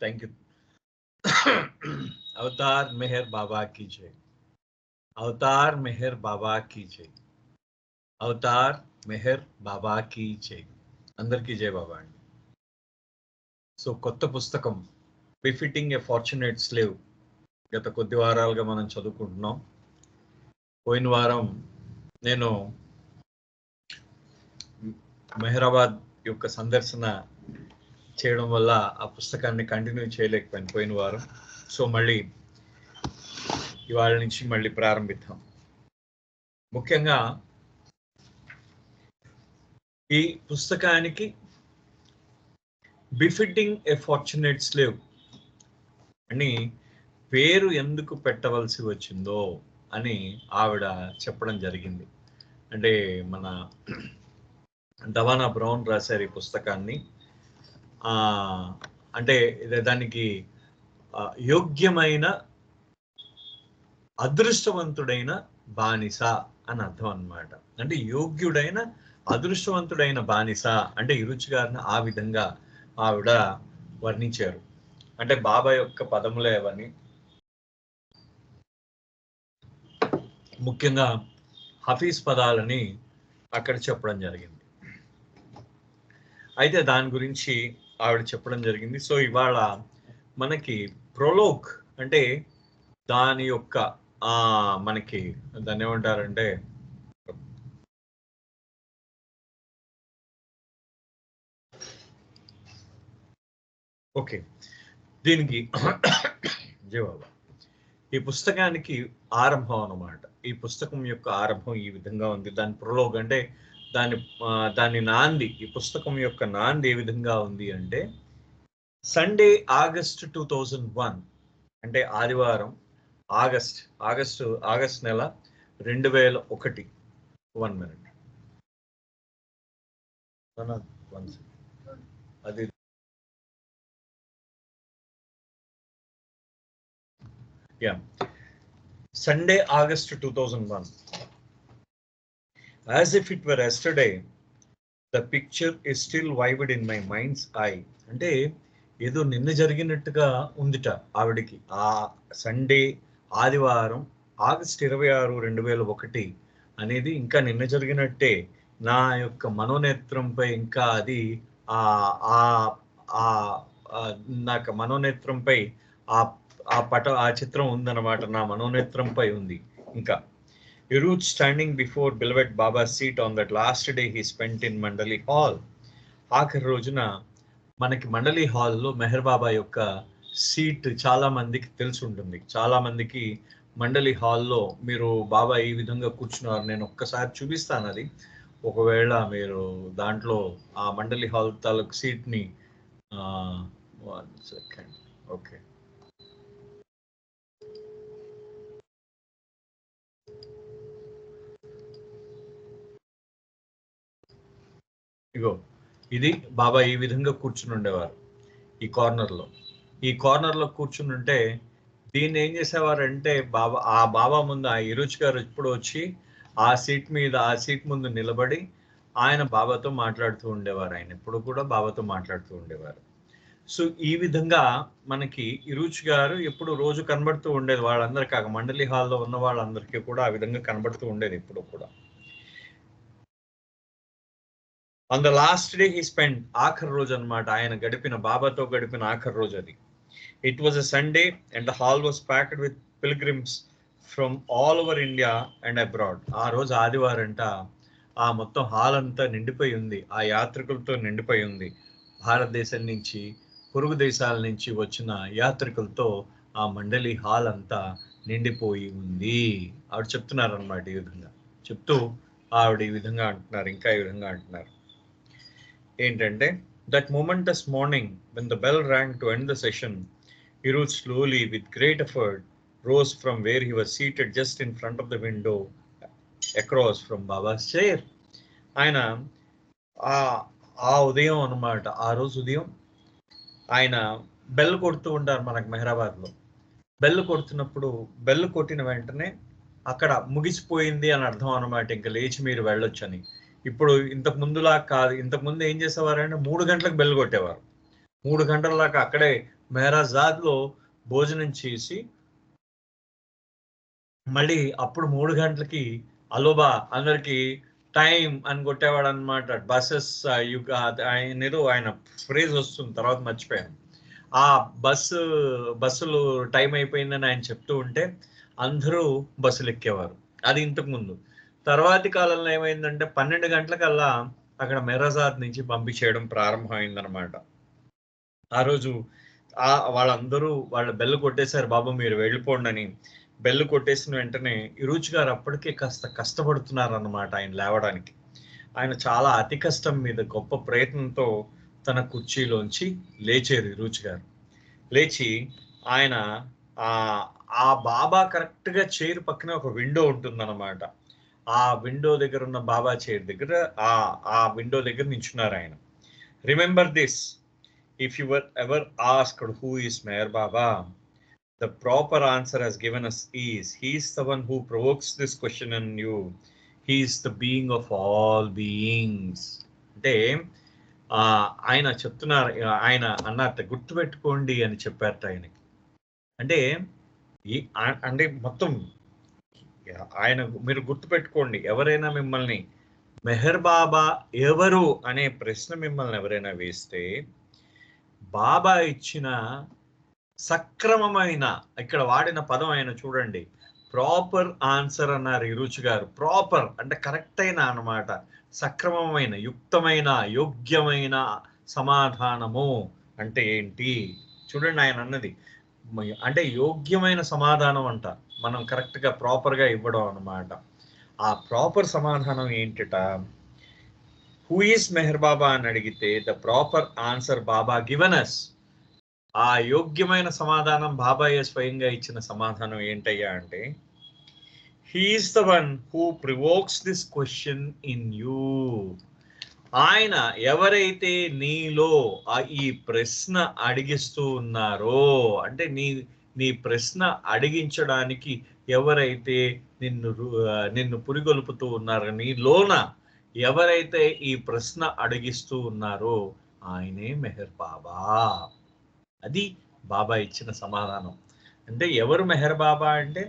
Thank you. Avatar Meher Baba కీ జై. అవతార్ మెహర్ బాబా కీ జై. అవతార్ మెహర్ బాబా కీ జై. అందరికీ జై బాబా అండి. సో కొత్త పుస్తకం బిఫిటింగ్ ఏ ఫార్చునేట్ స్లేవ్ గత కొద్ది వారాలుగా మనం చదువుకుంటున్నాం. పోయిన వారం నేను మెహరాబాద్ యొక్క సందర్శన చేయడం వల్ల ఆ పుస్తకాన్ని కంటిన్యూ చేయలేకపోయాను పోయిన వారం. సో మళ్ళీ ఇవాళ నుంచి మళ్ళీ ప్రారంభిద్దాం. ముఖ్యంగా ఈ పుస్తకానికి బిఫిటింగ్ ఏ ఫార్చునేట్ స్లేవ్ అని పేరు ఎందుకు పెట్టవలసి వచ్చిందో అని ఆవిడ చెప్పడం జరిగింది. అంటే మన డవానా బ్రౌన్ రాశారు ఈ పుస్తకాన్ని. అంటే దానికి యోగ్యమైన అదృష్టవంతుడైన బానిస అని అర్థం అన్నమాట. అంటే యోగ్యుడైన అదృష్టవంతుడైన బానిస అంటే ఇరుచి గారిని ఆ విధంగా ఆవిడ వర్ణించారు. అంటే బాబా యొక్క పదములే అవన్నీ. ముఖ్యంగా హఫీజ్ పదాలని అక్కడ చెప్పడం జరిగింది. అయితే దాని గురించి ఆవిడ చెప్పడం జరిగింది. సో ఇవాళ మనకి ప్రొలోగ్ అంటే దాని యొక్క మనకి దాన్ని ఏమంటారంటే ఓకే దీనికి జవాబు ఈ పుస్తకానికి ఆరంభం అన్నమాట. ఈ పుస్తకం యొక్క ఆరంభం ఈ విధంగా ఉంది. దాని ప్రొలోగ్ అంటే దాని నాంది, ఈ పుస్తకం యొక్క నాంది ఏ విధంగా ఉంది అంటే సండే ఆగస్ట్ 2001 అంటే ఆదివారం ఆగస్ట్ నెల 2001. 1 minute అది Sunday, August 2001. As if it were yesterday, the picture is still vivid in my mind's eye. అంటే ఏదో నిన్న జరిగినట్టుగా ఉందిట ఆవిడికి. ఆ సండే ఆదివారం ఆగస్ట్ 26, 2001 అనేది ఇంకా నిన్న జరిగినట్టే నా యొక్క మనోనేత్రంపై ఇంకా అది నాకు మనోనేత్రంపై ఆ చిత్రం ఉందన్నమాట. నా మనోనేత్రంపై ఉంది. ఇంకా Iruj standing before beloved Baba's seat on that last day he spent in Mandali Hall. ఆఖరి రోజున మనకి మండలి హాల్లో మెహర్ బాబా యొక్క సీట్ చాలా మందికి తెలిసి ఉంటుంది. చాలా మందికి మండలి హాల్లో మీరు బాబా ఈ విధంగా కూర్చున్నారు. నేను ఒక్కసారి చూపిస్తాను అది. ఒకవేళ మీరు దాంట్లో ఆ మండలి హాల్ తాలూకు సీట్ని 1 second. ఓకే ఇగో ఇది బాబా ఈ విధంగా కూర్చుని ఉండేవారు. ఈ కార్నర్లో కూర్చుని ఉంటే దీన్ని ఏం చేసేవారంటే బాబా ముందు ఆ ఇరుచి గారు ఇప్పుడు వచ్చి ఆ సీట్ ముందు నిలబడి ఆయన బాబాతో మాట్లాడుతూ ఉండేవారు. ఆయన ఎప్పుడు కూడా బాబాతో మాట్లాడుతూ ఉండేవారు. సో ఈ విధంగా మనకి ఇరుచి గారు ఎప్పుడు రోజు కనబడుతూ ఉండేది వాళ్ళందరికీ. ఆ మండలి హాల్లో ఉన్న వాళ్ళందరికీ కూడా ఆ విధంగా కనబడుతూ ఉండేది ఎప్పుడు కూడా. On the last day he spent, ఆఖరి రోజు అన్నమాట, ఆయన బాబాతో గడిపిన ఆఖరి రోజు అది. It was a Sunday and the hall was packed with pilgrims from all over India and abroad. ఆ రోజు ఆదివారంట. ఆ మొత్తం హాల్ అంతా నిండిపోయి ఉంది, ఆ యాత్రికులతో నిండిపోయి ఉంది. భారతదేశం నుంచి పొరుగు దేశాల నుంచి వచ్చిన యాత్రికులతో ఆ మండలి హాల్ అంతా నిండిపోయి ఉంది. ఆవిడ చెప్తున్నారు అన్నమాట. ఈ విధంగా చెప్తూ ఆవిడ ఈ విధంగా అంటున్నారు, ఇంకా ఈ విధంగా అంటున్నారు ఏంటంటే, that momentous morning when the bell rang to end the session, Iruj slowly with great effort rose from where he was seated just in front of the window across from Baba's chair. ఆయన ఆ ఉదయం అన్నమాట, ఆ రోజు ఉదయం ఆయన bell కొడుతూ ఉంటారు మనకు మెహరాబాద్లో. బెల్ కొడుతున్నప్పుడు బెల్ కొట్టిన వెంటనే అక్కడ ముగిసిపోయింది అని అర్థం అన్నమాట. ఇంకా లేచి మీరు వెళ్ళొచ్చని. ఇప్పుడు ఇంతకు ముందులా కాదు. ఇంతకు ముందు ఏం చేసేవారంటే 3 గంటలకు బెల్ కొట్టేవారు. 3 గంటల దాకా అక్కడే మెహరాజాద్ లో భోజనం చేసి మళ్ళీ అప్పుడు 3 గంటలకి అలోబా అందరికి టైం అని కొట్టేవాడు అనమాట. బస్సెస్ ఆయన ఫ్రేజ్ వస్తుంది, తర్వాత మర్చిపోయాను. ఆ బస్సులు టైం అయిపోయిందని ఆయన చెప్తూ ఉంటే అందరూ బస్సులు ఎక్కేవారు. అది ఇంతకు ముందు. తర్వాతి కాలంలో ఏమైందంటే 12 గంటలకల్లా అక్కడ మెహరాజాద్ నుంచి పంపించేయడం ప్రారంభమైందనమాట. ఆ రోజు వాళ్ళందరూ వాళ్ళ బెల్ కొట్టేశారు, బాబు మీరు వెళ్ళిపోండి అని. బెల్ కొట్టేసిన వెంటనే ఇరుచి గారు అప్పటికే కాస్త కష్టపడుతున్నారు అన్నమాట ఆయన లేవడానికి. ఆయన చాలా అతి కష్టం మీద గొప్ప ప్రయత్నంతో తన కుర్చీలోంచి లేచారు ఇరుచి గారు. లేచి ఆయన ఆ బాబా కరెక్ట్ గా చైర్ పక్కనే ఒక విండో ఉంటుందన్నమాట. ఆ విండో దగ్గర ఉన్న బాబా చైర్ దగ్గర ఆ విండో దగ్గర నించున్నారు ఆయన. Remember this, if you were ever asked who is Meher Baba, the proper answer has given us is, he is the one who provokes this question in you. He is the being of all beings. అంటే ఆయన చెప్తున్నారు, ఆయన అన్నట్టు గుర్తుపెట్టుకోండి అని చెప్పారట ఆయనకి. అంటే అంటే మొత్తం ఆయన మీరు గుర్తుపెట్టుకోండి, ఎవరైనా మిమ్మల్ని మెహర్ బాబా ఎవరు అనే ప్రశ్న మిమ్మల్ని ఎవరైనా వేస్తే బాబా ఇచ్చిన సక్రమమైన, ఇక్కడ వాడిన పదం ఆయన చూడండి, ప్రాపర్ ఆన్సర్ అన్నారు ఇరుచి గారు. ప్రాపర్ అంటే కరెక్ట్ అయిన అన్నమాట, సక్రమమైన, యుక్తమైన, యోగ్యమైన సమాధానము అంటే ఏంటి చూడండి ఆయన అన్నది. అంటే యోగ్యమైన సమాధానం అంట, మనం కరెక్ట్ గా ప్రాపర్ గా ఇవ్వడం అన్నమాట. ఆ ప్రాపర్ సమాధానం ఏంటిట? హూ ఈస్ మెహర్ బాబా అని అడిగితే the proper answer Baba given us. ఆ యోగ్యమైన సమాధానం బాబాయే స్వయంగా ఇచ్చిన సమాధానం ఏంటయ్యా అంటే, he is the one who provokes this question in you. ఆయన ఎవరైతే నీలో ఈ ప్రశ్న అడిగిస్తూ ఉన్నారో, అంటే నీ ప్రశ్న అడిగించడానికి ఎవరైతే నిన్ను పురిగొల్పుతూ ఉన్నారో, నీలోన ఎవరైతే ఈ ప్రశ్న అడిగిస్తూ ఉన్నారో ఆయనే మెహర్ బాబా. అది బాబా ఇచ్చిన సమాధానం. అంటే ఎవరు మెహర్ బాబా అంటే,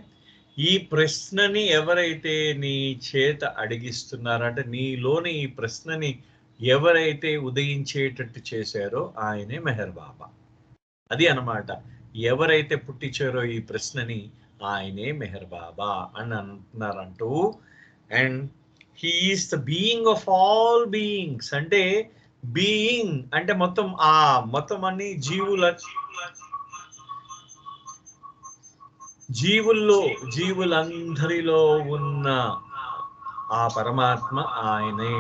ఈ ప్రశ్నని ఎవరైతే నీ చేత అడిగిస్తున్నారంటే, నీలోని ఈ ప్రశ్నని ఎవరైతే ఉదయించేటట్టు చేశారో ఆయనే మెహర్ బాబా. అది అన్నమాట. ఎవరైతే పుట్టించారో ఈ ప్రశ్నని ఆయనే మెహర్ బాబా అని అంటున్నారంటూ. And he is the being of all beings. అంటే బీయింగ్ అంటే మొత్తం అన్ని జీవులందరిలో ఉన్న ఆ పరమాత్మ ఆయనే.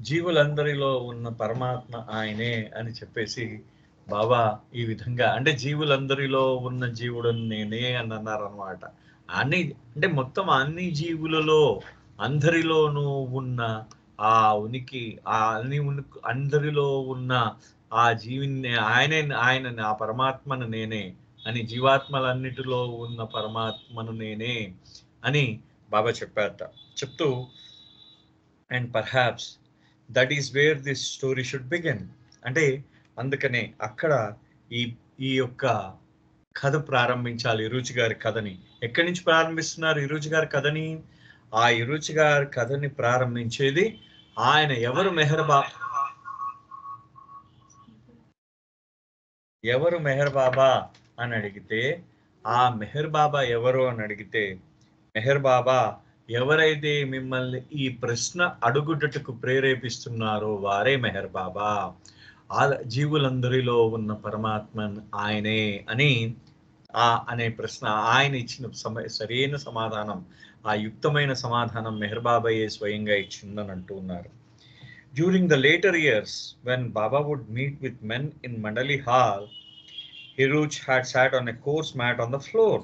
జీవులందరిలో ఉన్న పరమాత్మ ఆయనే అని చెప్పేసి బాబా ఈ విధంగా, అంటే జీవులందరిలో ఉన్న జీవుడు నేనే అని అన్నారు అనమాట. అంటే మొత్తం అన్ని జీవులలో అందరిలోనూ ఉన్న ఆ ఉనికి, అందరిలో ఉన్న ఆ జీవిని ఆయన ఆ పరమాత్మను నేనే అని, జీవాత్మలన్నిటిలో ఉన్న పరమాత్మను నేనే అని బాబా చెప్పారట. చెప్తూ, and perhaps that is where this story should begin. అంటే అందుకనే అక్కడ ఈ యొక్క కథ ప్రారంభించాలి, ఇరుచి గారి కథని. ఎక్కడి నుంచి ప్రారంభిస్తున్నారు ఇరుచి గారి కథని? ఆ ఇరుచి గారి కథని ప్రారంభించేది ఆయన ఎవరు మెహర్ బాబా అని అడిగితే, ఆ మెహర్ బాబా ఎవరు అని అడిగితే, మెహర్ బాబా ఎవరైతే మిమ్మల్ని ఈ ప్రశ్న అడుగుటకు ప్రేరేపిస్తున్నారో వారే మెహర్ బాబా. ఆ జీవులందరిలో ఉన్న పరమాత్మ ఆయనే అని అనే ప్రశ్న ఆయన ఇచ్చిన సరైన సమాధానం, ఆ యుక్తమైన సమాధానం మెహర్ బాబాయే స్వయంగా ఇచ్చిందని అంటూ ఉన్నారు. During the later years, when Baba would meet with men in Mandali Hall, Hiruch had sat on a coarse mat on the floor.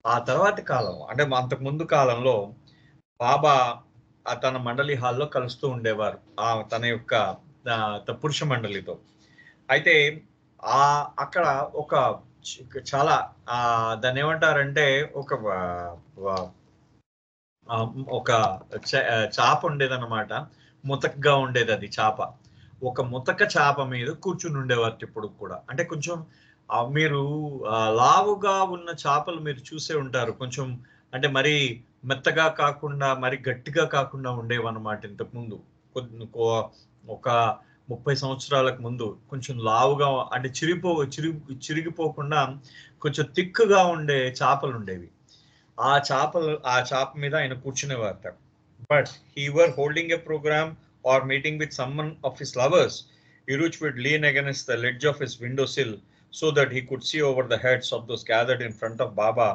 ఆ తర్వాతి కాలం అంటే అంతకు ముందు కాలంలో బాబా తన మండలి హాల్లో కలుస్తూ ఉండేవారు తన యొక్క పురుష మండలితో. అయితే అక్కడ ఒక చాలా దాన్ని ఏమంటారంటే ఒక ఒక చాప ఉండేదన్నమాట. ముతకగా ఉండేది అది చాప. ఒక ముతక చాప మీద కూర్చుని ఉండేవారు ఇప్పుడు కూడా. అంటే కొంచెం మీరు లావుగా ఉన్న చేపలు మీరు చూసే ఉంటారు. కొంచెం అంటే మరి మెత్తగా కాకుండా మరి గట్టిగా కాకుండా ఉండేవన్నమాట ఇంతకుముందు. ఒక 30 సంవత్సరాలకు ముందు కొంచెం లావుగా అంటే చిరిగిపోకుండా కొంచెం థిక్‌గా ఉండే చేపలు ఉండేవి. ఆ చాప మీద ఆయన కూర్చునేవారట. But he were holding a program or meeting with someone of his lovers, Iruch would lean against the ledge of his windowsill so that he could see over the heads of those gathered in front of Baba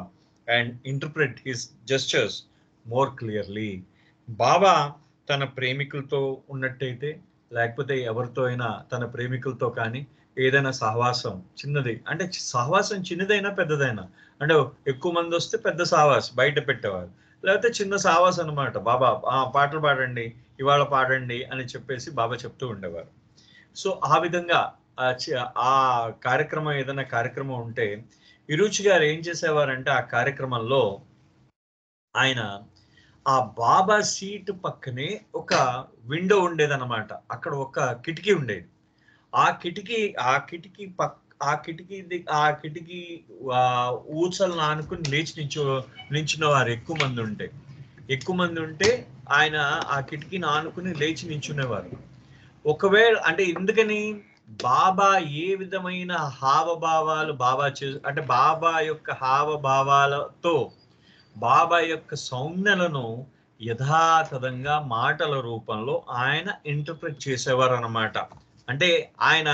and interpret his gestures more clearly. బాబా తన ప్రేమికులతో ఉన్నట్టయితే, లేకపోతే ఎవరితో అయినా తన ప్రేమికులతో కానీ ఏదైనా సహవాసం చిన్నది అంటే సహవాసం చిన్నదైనా పెద్దదైనా అంటే ఎక్కువ మంది వస్తే పెద్ద సహవాసం బయట పెట్టేవారు, లేకపోతే చిన్న సావాస్ అనమాట. బాబా పాటలు పాడండి, ఇవాళ పాడండి అని చెప్పేసి బాబా చెప్తూ ఉండేవారు. సో ఆ విధంగా ఆ కార్యక్రమం ఏదైనా కార్యక్రమం ఉంటే ఇరుచి గారు ఏం చేసేవారంటే ఆ కార్యక్రమంలో ఆయన ఆ బాబా సీట్ పక్కనే ఒక విండో ఉండేదన్నమాట. అక్కడ ఒక కిటికీ ఉండేది. ఆ కిటికీ ఆ కిటికీ ఆ కిటికీ ఊచలను ఆనుకుని లేచి నించున్న వారు ఎక్కువ మంది ఉంటే ఆయన ఆ కిటికీని ఆనుకుని లేచి నించునేవారు. ఒకవేళ అంటే ఎందుకని బాబా ఏ విధమైన హావభావాలు అంటే బాబా యొక్క హావభావాలతో బాబా యొక్క సౌజ్ఞలను యథాతథంగా మాటల రూపంలో ఆయన ఇంటర్ప్రిట్ చేసేవారు అన్నమాట. అంటే ఆయన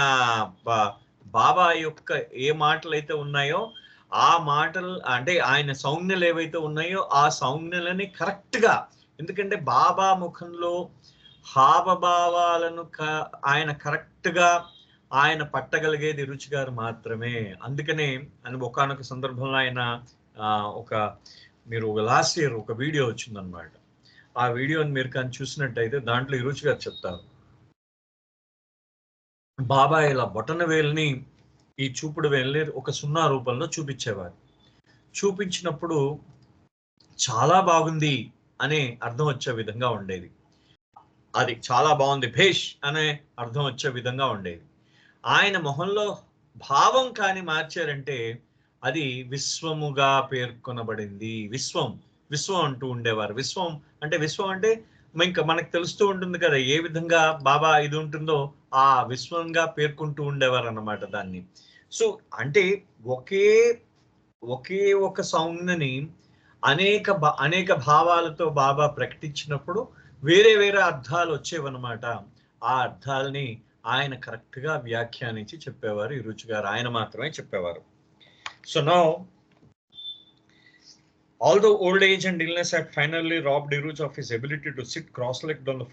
బాబా యొక్క ఏ మాటలు అయితే ఉన్నాయో ఆ మాటలు అంటే ఆయన సౌజ్ఞలు ఏవైతే ఉన్నాయో ఆ సౌజ్ఞలని కరెక్ట్ గా, ఎందుకంటే బాబా ముఖంలో హావభావాలను ఆయన కరెక్ట్ గా ఆయన పట్టగలిగేది రుచి గారు మాత్రమే. అందుకనే అని ఒకానొక సందర్భంలో ఆయన ఒక మీరు లాస్ట్ ఇయర్ ఒక వీడియో వచ్చిందనమాట. ఆ వీడియోని మీరు కానీ చూసినట్టయితే దాంట్లో రుచి గారు చెప్తారు, బాబా ఇలా బొటన వేలుని ఈ చూపుడు వేలుని ఒక సున్నా రూపంలో చూపించేవారు. చూపించినప్పుడు చాలా బాగుంది అనే అర్థం వచ్చే విధంగా ఉండేది. అది చాలా బాగుంది భేష్ అనే అర్థం వచ్చే విధంగా ఉండేది. ఆయన మొహంలో భావం కానీ మార్చారంటే అది విశ్వముగా పేర్కొనబడింది. విశ్వం విశ్వం అంటూ ఉండేవారు. విశ్వం అంటే ఇంకా మనకు తెలుస్తూ ఉంటుంది కదా ఏ విధంగా బాబా ఇది ఉంటుందో ఆ విశ్వంగా పేర్కొంటూ ఉండేవారు అన్నమాట దాన్ని. సో అంటే ఒకే ఒక సౌజ్ఞని అనేక భావాలతో బాబా ప్రకటించినప్పుడు వేరే అర్థాలు వచ్చేవన్నమాట. ఆ అర్థాలని ఆయన కరెక్ట్ గా వ్యాఖ్యానించి చెప్పేవారు ఈ రుచి గారు. ఆయన మాత్రమే చెప్పేవారు. So now although old age and illness had finally robbed Iruj of his ability to sit cross-legged on the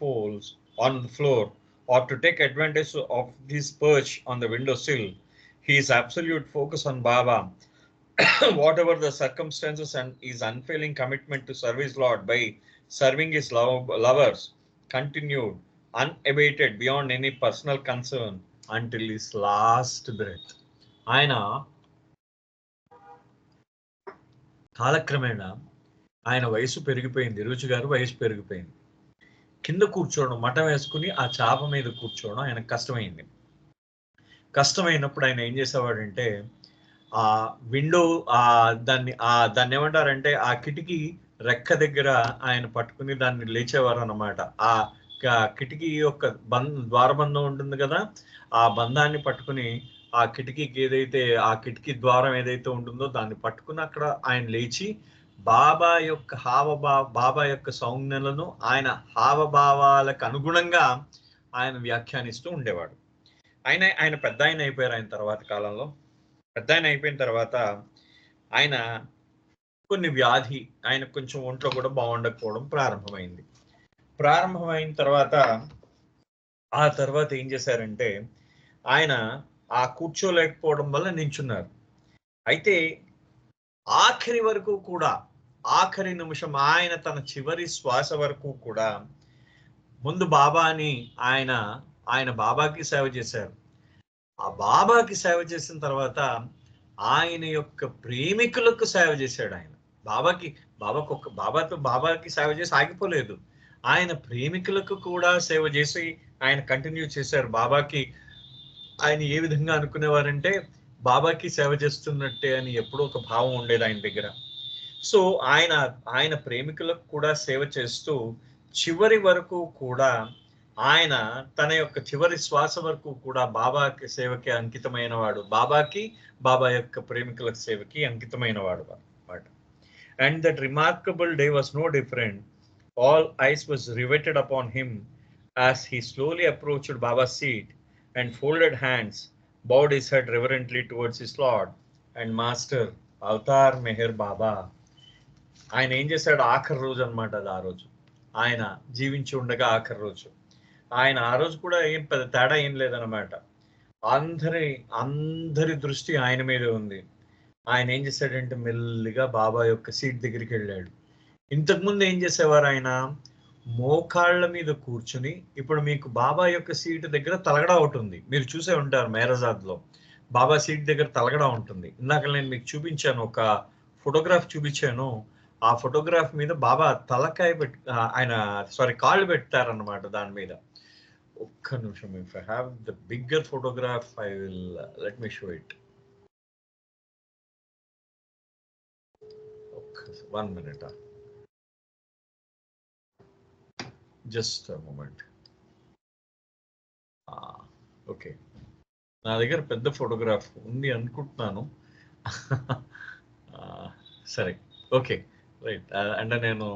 floor or to take advantage of this perch on the windowsill, his absolute focus on Baba, whatever the circumstances, and his unfailing commitment to serve his Lord by serving his lovers, continued unabated beyond any personal concern until his last breath. ఆయన కాలక్రమేణా ఆయన వయసు పెరిగిపోయింది. రుచి గారు వయసు పెరిగిపోయింది. కింద కూర్చోవడం, మఠం వేసుకుని ఆ చాప మీద కూర్చోవడం ఆయనకు కష్టమైనప్పుడు ఆయన ఏం చేసేవాడంటే ఆ విండో దాన్ని ఏమంటారంటే ఆ కిటికీ రెక్క దగ్గర ఆయన పట్టుకుని దాన్ని లేచేవారు అన్నమాట. ఆ కిటికీ యొక్క ద్వారబంధం ఉంటుంది కదా, ఆ బంధాన్ని పట్టుకుని ఆ కిటికీకి ఆ కిటికీ ద్వారం ఏదైతే ఉంటుందో దాన్ని పట్టుకుని అక్కడ ఆయన లేచి బాబా యొక్క సౌజ్ఞలను ఆయన హావభావాలకు అనుగుణంగా ఆయన వ్యాఖ్యానిస్తూ ఉండేవాడు. ఆయన పెద్ద ఆయన అయిపోయారు. ఆయన తర్వాత కాలంలో పెద్ద ఆయన అయిపోయిన తర్వాత ఆయన కొన్ని వ్యాధి ఆయన కొంచెం ఒంట్లో కూడా బాగుండకపోవడం ప్రారంభమైన తర్వాత ఆ తర్వాత ఏం చేశారంటే ఆయన ఆ కూర్చోలేకపోవడం వల్ల నించున్నారు. అయితే ఆఖరి నిమిషం ఆయన తన చివరి శ్వాస వరకు కూడా ముందు బాబాని ఆయన బాబాకి సేవ చేశారు. ఆ బాబాకి సేవ చేసిన తర్వాత ఆయన యొక్క ప్రేమికులకు సేవ చేశాడు. ఆయన బాబాకి సేవ చేసి ఆగిపోలేదు. ఆయన ప్రేమికులకు కూడా సేవ చేసి ఆయన కంటిన్యూ చేశారు. ఆయన ఏ విధంగా అనుకునేవారంటే బాబాకి సేవ చేస్తున్నట్టే అని ఎప్పుడూ ఒక భావం ఉండేది ఆయన దగ్గర. సో ఆయన ప్రేమికులకు కూడా సేవ చేస్తూ చివరి వరకు కూడా ఆయన తన యొక్క చివరి శ్వాస వరకు కూడా బాబాకి సేవకి అంకితమైన వాడు, బాబా యొక్క ప్రేమికుల సేవకి అంకితమైన వాడు అన్నమాట. And that remarkable day was no different. All eyes was riveted upon him as he slowly approached Baba's seat and folded hands, bowed his head reverently towards his Lord and Master, Avatar Meher Baba. ఆయన ఏం చేశాడు? ఆఖరి రోజు అనమాట అది. ఆ రోజు ఆయన జీవించి ఉండగా ఆఖరి రోజు ఆయన ఆ రోజు కూడా ఏం పెద్ద తేడా ఏం లేదనమాట. అందరి దృష్టి ఆయన మీదే ఉంది. ఆయన ఏం చేశాడంటే మెల్లిగా బాబా యొక్క సీట్ దగ్గరికి వెళ్ళాడు. ఇంతకుముందు ఏం చేసేవారు? ఆయన మోకాళ్ళ మీద కూర్చుని, ఇప్పుడు మీకు బాబా యొక్క సీటు దగ్గర తలగడా ఉంటుంది, మీరు చూసే ఉంటారు మేరజాద్లో బాబా సీట్ దగ్గర తలగడా ఉంటుంది. ఇందాక నేను మీకు చూపించాను, ఒక ఫోటోగ్రాఫ్ చూపించాను. ఆ ఫోటోగ్రాఫ్ మీద బాబా తలకాయ కాళ్ళు పెట్టారన్నమాట దాని మీద. ఒక్క నిమిషం, if I have the bigger photograph I will let me show it. 1 minute. Just moment. Okay, నా దగ్గర పెద్ద ఫోటోగ్రాఫ్ ఉంది అనుకుంటున్నాను. సరే, ఓకే, రైట్. అంటే నేను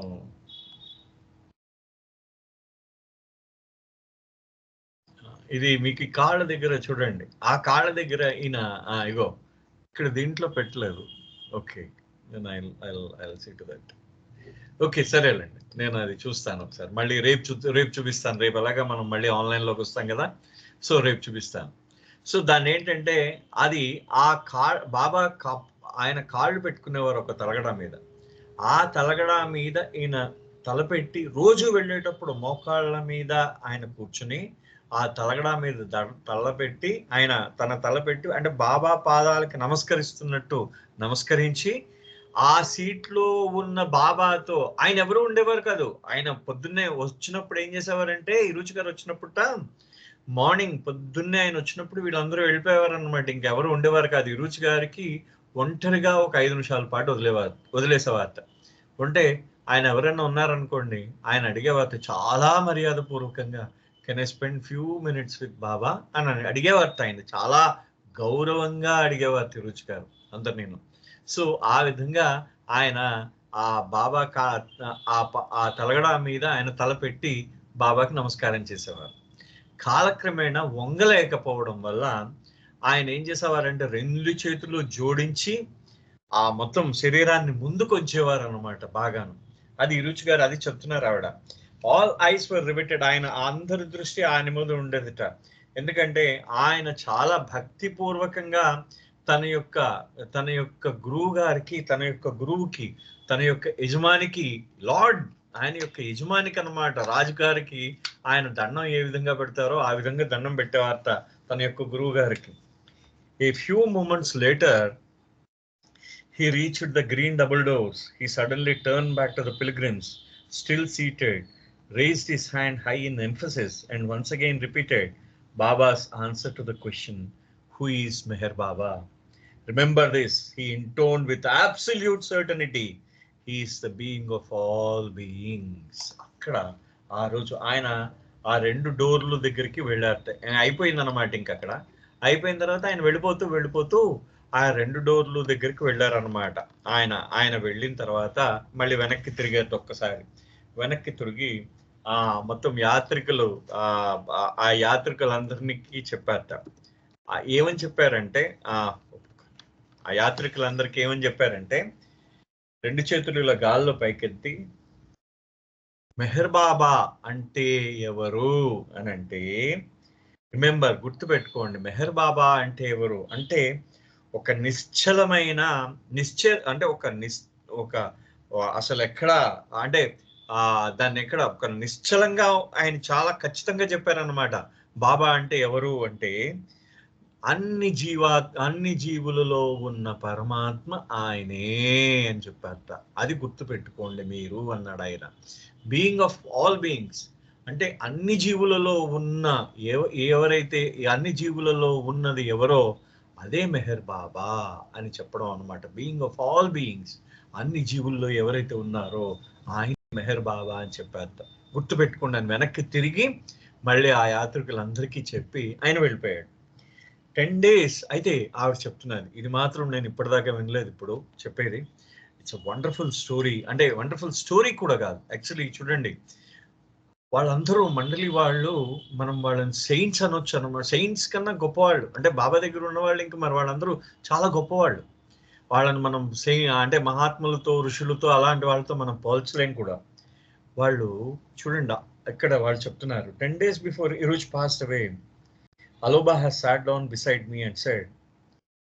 ఇది మీకు ఈ కాళ్ళ దగ్గర చూడండి, ఆ కాళ్ళ దగ్గర ఈయన ఇగో ఇక్కడ దీంట్లో పెట్టలేదు. Okay, I see to that. Okay, సరేలేండి, నేను అది చూస్తాను ఒకసారి. మళ్ళీ రేపు చూపిస్తాను. రేపు అలాగా మనం మళ్ళీ ఆన్లైన్లోకి వస్తాం కదా, సో రేపు చూపిస్తాను. సో దాన్ని ఏంటంటే అది బాబా ఆయన కాళ్ళు పెట్టుకునేవారు ఒక తలగడ మీద. ఆ తలగడ మీద ఈయన తలపెట్టి రోజు వెళ్ళేటప్పుడు మోకాళ్ళ మీద ఆయన కూర్చుని ఆ తలగడ మీద తలపెట్టి ఆయన తన తలపెట్టి అంటే బాబా పాదాలకి నమస్కరిస్తున్నట్టు నమస్కరించి ఆ సీట్లో ఉన్న బాబాతో ఆయన ఎవరు ఉండేవారు కాదు. ఆయన పొద్దున్నే వచ్చినప్పుడు ఏం చేసేవారంటే, ఈ రుచి గారు వచ్చినప్పుడు మార్నింగ్ పొద్దున్నే ఆయన వచ్చినప్పుడు వీళ్ళందరూ వెళ్ళిపోయేవారు అనమాట. ఇంకెవరు ఉండేవారు కాదు. ఈ రుచి గారికి ఒంటరిగా ఒక 5 నిమిషాల పాటు వదిలేసేవారు. అంటే ఆయన ఎవరైనా ఉన్నారనుకోండి, ఆయన అడిగేవారు చాలా మర్యాద పూర్వకంగా, can I spend few minutes with Baba అని అడిగేవారు. ఆయన చాలా గౌరవంగా అడిగేవారు తిరుచి గారు అందరు నేను. సో ఆ విధంగా ఆయన ఆ బాబా ఆ తలగడ మీద ఆయన తలపెట్టి బాబాకి నమస్కారం చేసేవారు. కాలక్రమేణా వంగలేకపోవడం వల్ల ఆయన ఏం చేసేవారంటే 2 చేతులు జోడించి ఆ మొత్తం శరీరాన్ని ముందుకు వచ్చేవారు అనమాట బాగాను. అది రుచి గారు అది చెప్తున్నారు ఆవిడ. All eyes were riveted. ఆయన అందరి దృష్టి ఆయన మీద ఉండేదిట. ఎందుకంటే ఆయన చాలా భక్తిపూర్వకంగా తన యొక్క గురువు గారికి, తన యొక్క గురువుకి, తన యొక్క యజమానికి, లార్డ్ ఆయన యొక్క యజమానికి అన్నమాట, రాజుగారికి ఆయన దండం ఏ విధంగా పెడతారో ఆ విధంగా దండం పెట్టేవారట తన యొక్క గురువు గారికి. A few moments later he reached the green double doors. He suddenly turned back to the pilgrims still seated, raised his hand high in emphasis and once again repeated Baba's answer to the question, who is Meher Baba? Remember this, he intoned with absolute certainty, he is the being of all beings. అక్కడ ఆ రోజు ఆయన ఆ 2 డోర్లు దగ్గరికి వెళ్ళారట. అయిపోయింది అన్నమాట. ఇంక అక్కడ అయిపోయిన తర్వాత ఆయన వెళ్ళిపోతూ ఆ 2 డోర్లు దగ్గరికి వెళ్ళారనమాట. ఆయన వెళ్ళిన తర్వాత మళ్ళీ వెనక్కి తిరిగారు. ఒక్కసారి వెనక్కి తిరిగి మొత్తం ఆ యాత్రికులందరికీ చెప్పారట. ఏమని చెప్పారంటే ఆ యాత్రికులందరికీ ఏమని చెప్పారంటే, 2 చేతులు ఇలా గాల్లో పైకెత్తి మెహర్ బాబా అంటే ఎవరు అని అంటే, రిమెంబర్, గుర్తుపెట్టుకోండి, మెహర్ బాబా అంటే ఎవరు అంటే ఒక నిశ్చలమైన అంటే ఒక అసలు ఎక్కడ అంటే దాన్ని ఎక్కడ ఒక నిశ్చలంగా ఆయన చాలా ఖచ్చితంగా చెప్పారనమాట. బాబా అంటే ఎవరు అంటే అన్ని జీవులలో ఉన్న పరమాత్మ ఆయనే అని చెప్పారట. అది గుర్తు పెట్టుకోండి మీరు అన్నాడు ఆయన. బీయింగ్ ఆఫ్ ఆల్ బీయింగ్స్ అంటే అన్ని జీవులలో ఉన్న ఎవరైతే అన్ని జీవులలో ఉన్నది ఎవరో అదే మెహర్ బాబా అని చెప్పడం అనమాట. బీయింగ్ ఆఫ్ ఆల్ బీయింగ్స్ అన్ని జీవుల్లో ఎవరైతే ఉన్నారో ఆయన మెహర్ బాబా అని చెప్పారట. గుర్తు పెట్టుకోండి అని వెనక్కి తిరిగి మళ్ళీ ఆ యాత్రికులందరికీ చెప్పి ఆయన వెళ్ళిపోయాడు. 10 days అయితే ఆవిడ చెప్తున్నది. ఇది మాత్రం నేను ఇప్పటిదాకా వినలేదు, ఇప్పుడు చెప్పేది. It's a wonderful story. అంటే వండర్ఫుల్ స్టోరీ కూడా కాదు యాక్చువల్లీ. చూడండి, వాళ్ళందరూ మండలి వాళ్ళు, మనం వాళ్ళని సెయింట్స్ అనొచ్చు అనమాట. సెయింట్స్ కన్నా గొప్పవాళ్ళు. అంటే బాబా దగ్గర ఉన్న వాళ్ళు ఇంకా మరి వాళ్ళందరూ చాలా గొప్పవాళ్ళు. వాళ్ళని మనం అంటే మహాత్ములతో, ఋషులతో, అలాంటి వాళ్ళతో మనం పోల్చలేం కూడా. వాళ్ళు చూడండి ఇక్కడ వాళ్ళు చెప్తున్నారు, 10 days before Iruj passed away, Aloba has sat down beside me and said,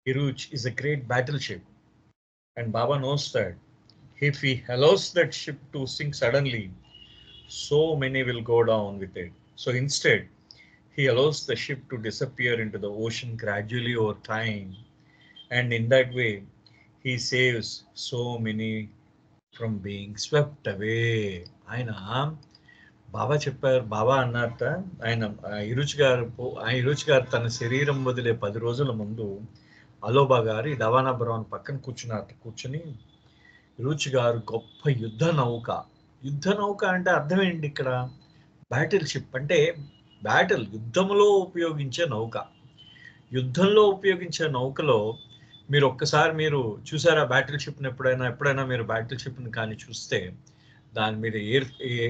Iruj is a great battleship, and Baba knows that if he allows that ship to sink suddenly, so many will go down with it. So instead, he allows the ship to disappear into the ocean gradually over time, and in that way, he saves so many from being swept away. ఆయన బాబా చెప్పారు, బాబా అన్నారట, ఆయన ఇరుచ్ గారు తన శరీరం వదిలే 10 రోజుల ముందు అలోబా గారి డవానా బ్రౌన్ పక్కన కూర్చుని ఇరుచ్ గారు గొప్ప యుద్ధ నౌక అంటే అర్థం ఏంటి ఇక్కడ? బ్యాటిల్ షిప్ అంటే బ్యాటిల్, యుద్ధంలో ఉపయోగించే నౌక. యుద్ధంలో ఉపయోగించే నౌకలో మీరు ఒక్కసారి మీరు చూసారా బ్యాటిల్ షిప్ని? ఎప్పుడైనా మీరు బ్యాటిల్ షిప్ని కానీ చూస్తే దాని మీద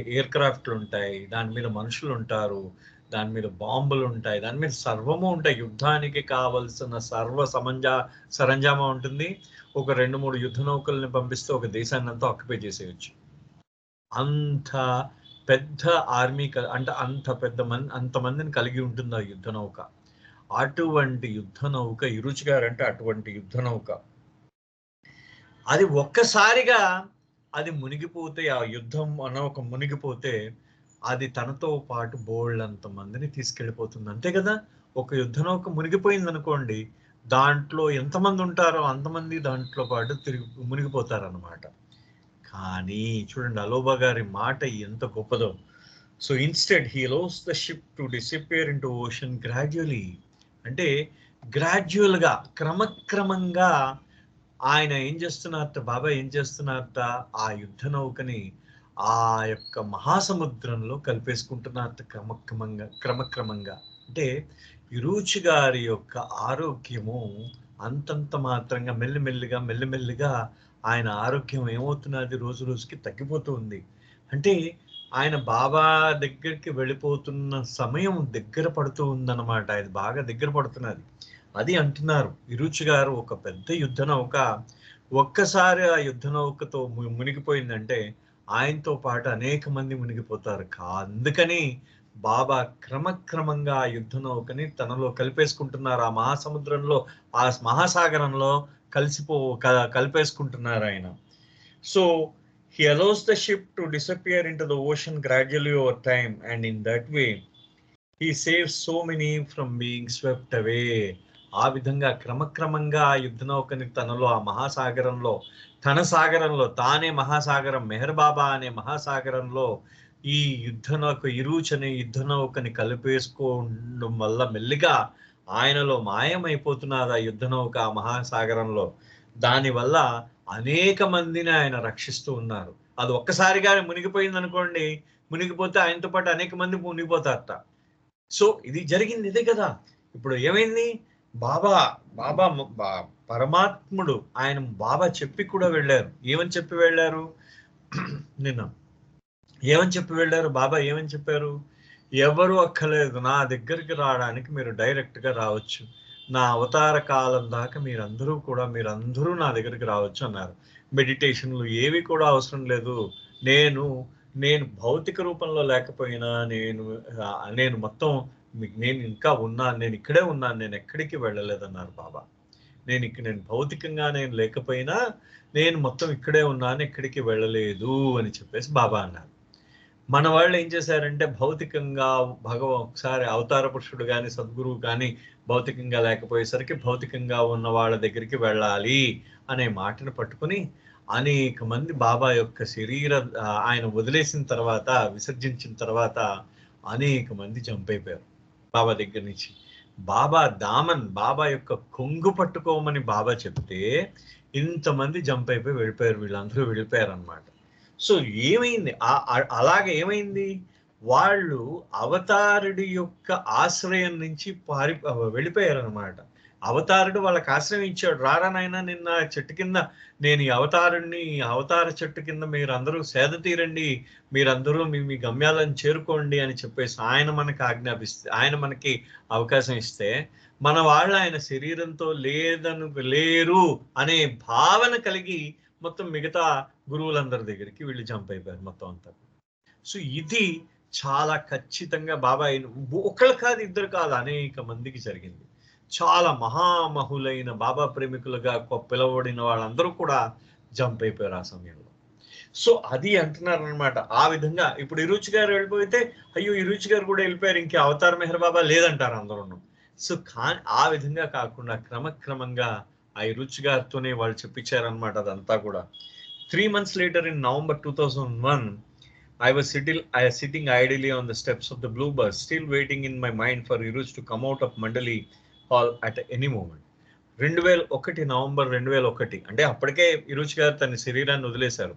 ఎయిర్ క్రాఫ్ట్లు ఉంటాయి, దాని మీద మనుషులు ఉంటారు, దాని మీద బాంబులు ఉంటాయి, దాని మీద సర్వము ఉంటాయి. యుద్ధానికి కావలసిన సరంజామా ఉంటుంది. ఒక 2-3 యుద్ధ నౌకల్ని పంపిస్తే ఒక దేశాన్ని అంతా ఆక్యుపై చేసేయచ్చు. అంత పెద్ద ఆర్మీ, అంటే అంతమందిని కలిగి ఉంటుంది ఆ యుద్ధ నౌక. అటువంటి యుద్ధ నౌక ఇరుచ్ గారు అంటే అటువంటి యుద్ధ నౌక. అది ఒక్కసారిగా అది మునిగిపోతే, ఆ యుద్ధం నౌక మునిగిపోతే అది తనతో పాటు బోళ్ళంత మందిని తీసుకెళ్ళిపోతుంది. అంతే కదా? ఒక యుద్ధ నౌక మునిగిపోయింది అనుకోండి, దాంట్లో ఎంతమంది ఉంటారో అంతమంది దాంట్లో పాటు మునిగిపోతారన్నమాట. కానీ చూడండి అలోబా గారి మాట ఎంత గొప్పదో. So instead he allows the ship to disappear into ocean gradually. అంటే గ్రాడ్యువల్గా, క్రమక్రమంగా ఆయన ఏం చేస్తున్నారట, బాబా ఏం చేస్తున్నారట, ఆ యుద్ధ నౌకని ఆ యొక్క మహాసముద్రంలో కలిపేసుకుంటున్నారట క్రమక్రమంగా. అంటే ఇరుచ్ గారి యొక్క ఆరోగ్యము అంతంత మాత్రంగా మెల్లిమెల్లిగా ఆయన ఆరోగ్యం ఏమవుతున్నది, రోజు రోజుకి తగ్గిపోతూ ఉంది. అంటే ఆయన బాబా దగ్గరికి వెళ్ళిపోతున్న సమయం దగ్గర పడుతూ ఉందన్నమాట. అది బాగా దగ్గర పడుతున్నది. అది అంటున్నారు ఇరుచ్ గారు, ఒక పెద్ద యుద్ధ నౌక ఒక్కసారి ఆ యుద్ధ నౌకతో మునిగిపోయిందంటే ఆయనతో పాటు అనేక మంది మునిగిపోతారు. అందుకని బాబా క్రమక్రమంగా ఆ యుద్ధ నౌకని తనలో కలిపేసుకుంటున్నారు. ఆ మహాసముద్రంలో, ఆ మహాసాగరంలో కలిపేసుకుంటున్నారు ఆయన. So he allows the ship to disappear into the ocean gradually over time, and in that way he saves so many from being swept away. ఆ విధంగా క్రమక్రమంగా ఆ యుద్ధ నౌకని తనలో, ఆ మహాసాగరంలో, తన సాగరంలో, తానే మహాసాగరం, మెహర్ బాబా అనే మహాసాగరంలో ఈ యుద్ధ నౌక, ఇరుచ్ అనే యుద్ధ నౌకని కలిపేసుకోవడం వల్ల మెల్లిగా ఆయనలో మాయమైపోతున్నది ఆ యుద్ధ నౌక ఆ మహాసాగరంలో. దానివల్ల అనేక మందిని ఆయన రక్షిస్తూ ఉన్నారు. అది ఒక్కసారిగా మునిగిపోయింది అనుకోండి, మునిగిపోతే ఆయనతో పాటు అనేక మంది మునిగిపోతారట. సో ఇది జరిగింది ఇదే కదా. ఇప్పుడు ఏమైంది, బాబా పరమాత్ముడు ఆయన బాబా చెప్పి కూడా వెళ్ళారు. ఏమని చెప్పి వెళ్ళారు? నిన్న ఏమని చెప్పి వెళ్ళారు? బాబా ఏమని చెప్పారు? ఎవరు అక్కర్లేదు, నా దగ్గరికి రావడానికి మీరు డైరెక్ట్గా రావచ్చు, నా అవతార కాలం దాకా మీరందరూ నా దగ్గరికి రావచ్చు అన్నారు. మెడిటేషన్లు ఏవి కూడా అవసరం లేదు. నేను భౌతిక రూపంలో లేకపోయినా నేను మొత్తం నేను ఇంకా ఉన్నాను, నేను ఇక్కడే ఉన్నాను, నేను ఎక్కడికి వెళ్ళలేదన్నారు బాబా. నేను భౌతికంగా నేను లేకపోయినా నేను మొత్తం ఇక్కడే ఉన్నాను, ఎక్కడికి వెళ్ళలేదు అని చెప్పేసి బాబా అన్నారు. మన వాళ్ళు ఏం చేశారంటే భౌతికంగా ఒకసారి అవతార పురుషుడు కానీ సద్గురువు కానీ భౌతికంగా లేకపోయేసరికి భౌతికంగా ఉన్న వాళ్ళ దగ్గరికి వెళ్ళాలి అనే మాటను పట్టుకుని అనేక మంది బాబా యొక్క ఆయన వదిలేసిన తర్వాత విసర్జించిన తర్వాత అనేక మంది జంప్ అయిపోయారు బాబా దగ్గర నుంచి. బాబా యొక్క కొంగు పట్టుకోమని బాబా చెప్తే ఇంతమంది జంప్ అయిపోయి వెళ్ళిపోయారు, వీళ్ళందరూ వెళ్ళిపోయారు అనమాట. సో ఏమైంది, అలాగే ఏమైంది, వాళ్ళు అవతారుడి యొక్క ఆశ్రయం నుంచి వెళ్ళిపోయారు అనమాట. అవతారుడు వాళ్ళకి ఆశ్రయం ఇచ్చాడు, రారా నాయనా నిన్న చెట్టు కింద నేను ఈ అవతార చెట్టు కింద మీరందరూ సేద తీరండి, మీరందరూ మీ గమ్యాలను చేరుకోండి అని చెప్పేసి ఆయన మనకి ఆజ్ఞాపిస్తే, ఆయన మనకి అవకాశం ఇస్తే మన వాళ్ళు ఆయన శరీరంతో లేరు అనే భావన కలిగి మొత్తం మిగతా గురువులందరి దగ్గరికి వీళ్ళు జంప్ అయిపోయారు మొత్తం అంతా. సో ఇది చాలా ఖచ్చితంగా బాబా ఒకళ్ళు కాదు, ఇద్దరు కాదు, అనేక మందికి జరిగింది. చాలా మహామహులైన బాబా ప్రేమికులుగా పిలవబడిన వాళ్ళందరూ కూడా జంప్ అయిపోయారు ఆ సమయంలో. సో అది అంటున్నారు అనమాట. ఆ విధంగా ఇప్పుడు ఇరుచి గారు వెళ్ళిపోతే అయ్యో ఇరుచి గారు కూడా వెళ్ళిపోయారు, ఇంకే అవతార్ మెహర్ బాబా లేదంటారు అందరూ. సో ఆ విధంగా కాకుండా క్రమక్రమంగా ఆ ఇరుచి గారితోనే వాళ్ళు చెప్పించారనమాట అదంతా కూడా. 3 months later in November 2001, I was sitting idly on the steps of the Blue Bus, still waiting in my mind for Iruj to come out of Mandali Hall at any moment. 2001 November 2001 అంటే అప్పటికే ఇరుజ్ గారు తన శరీరాన్ని వదిలేశారు.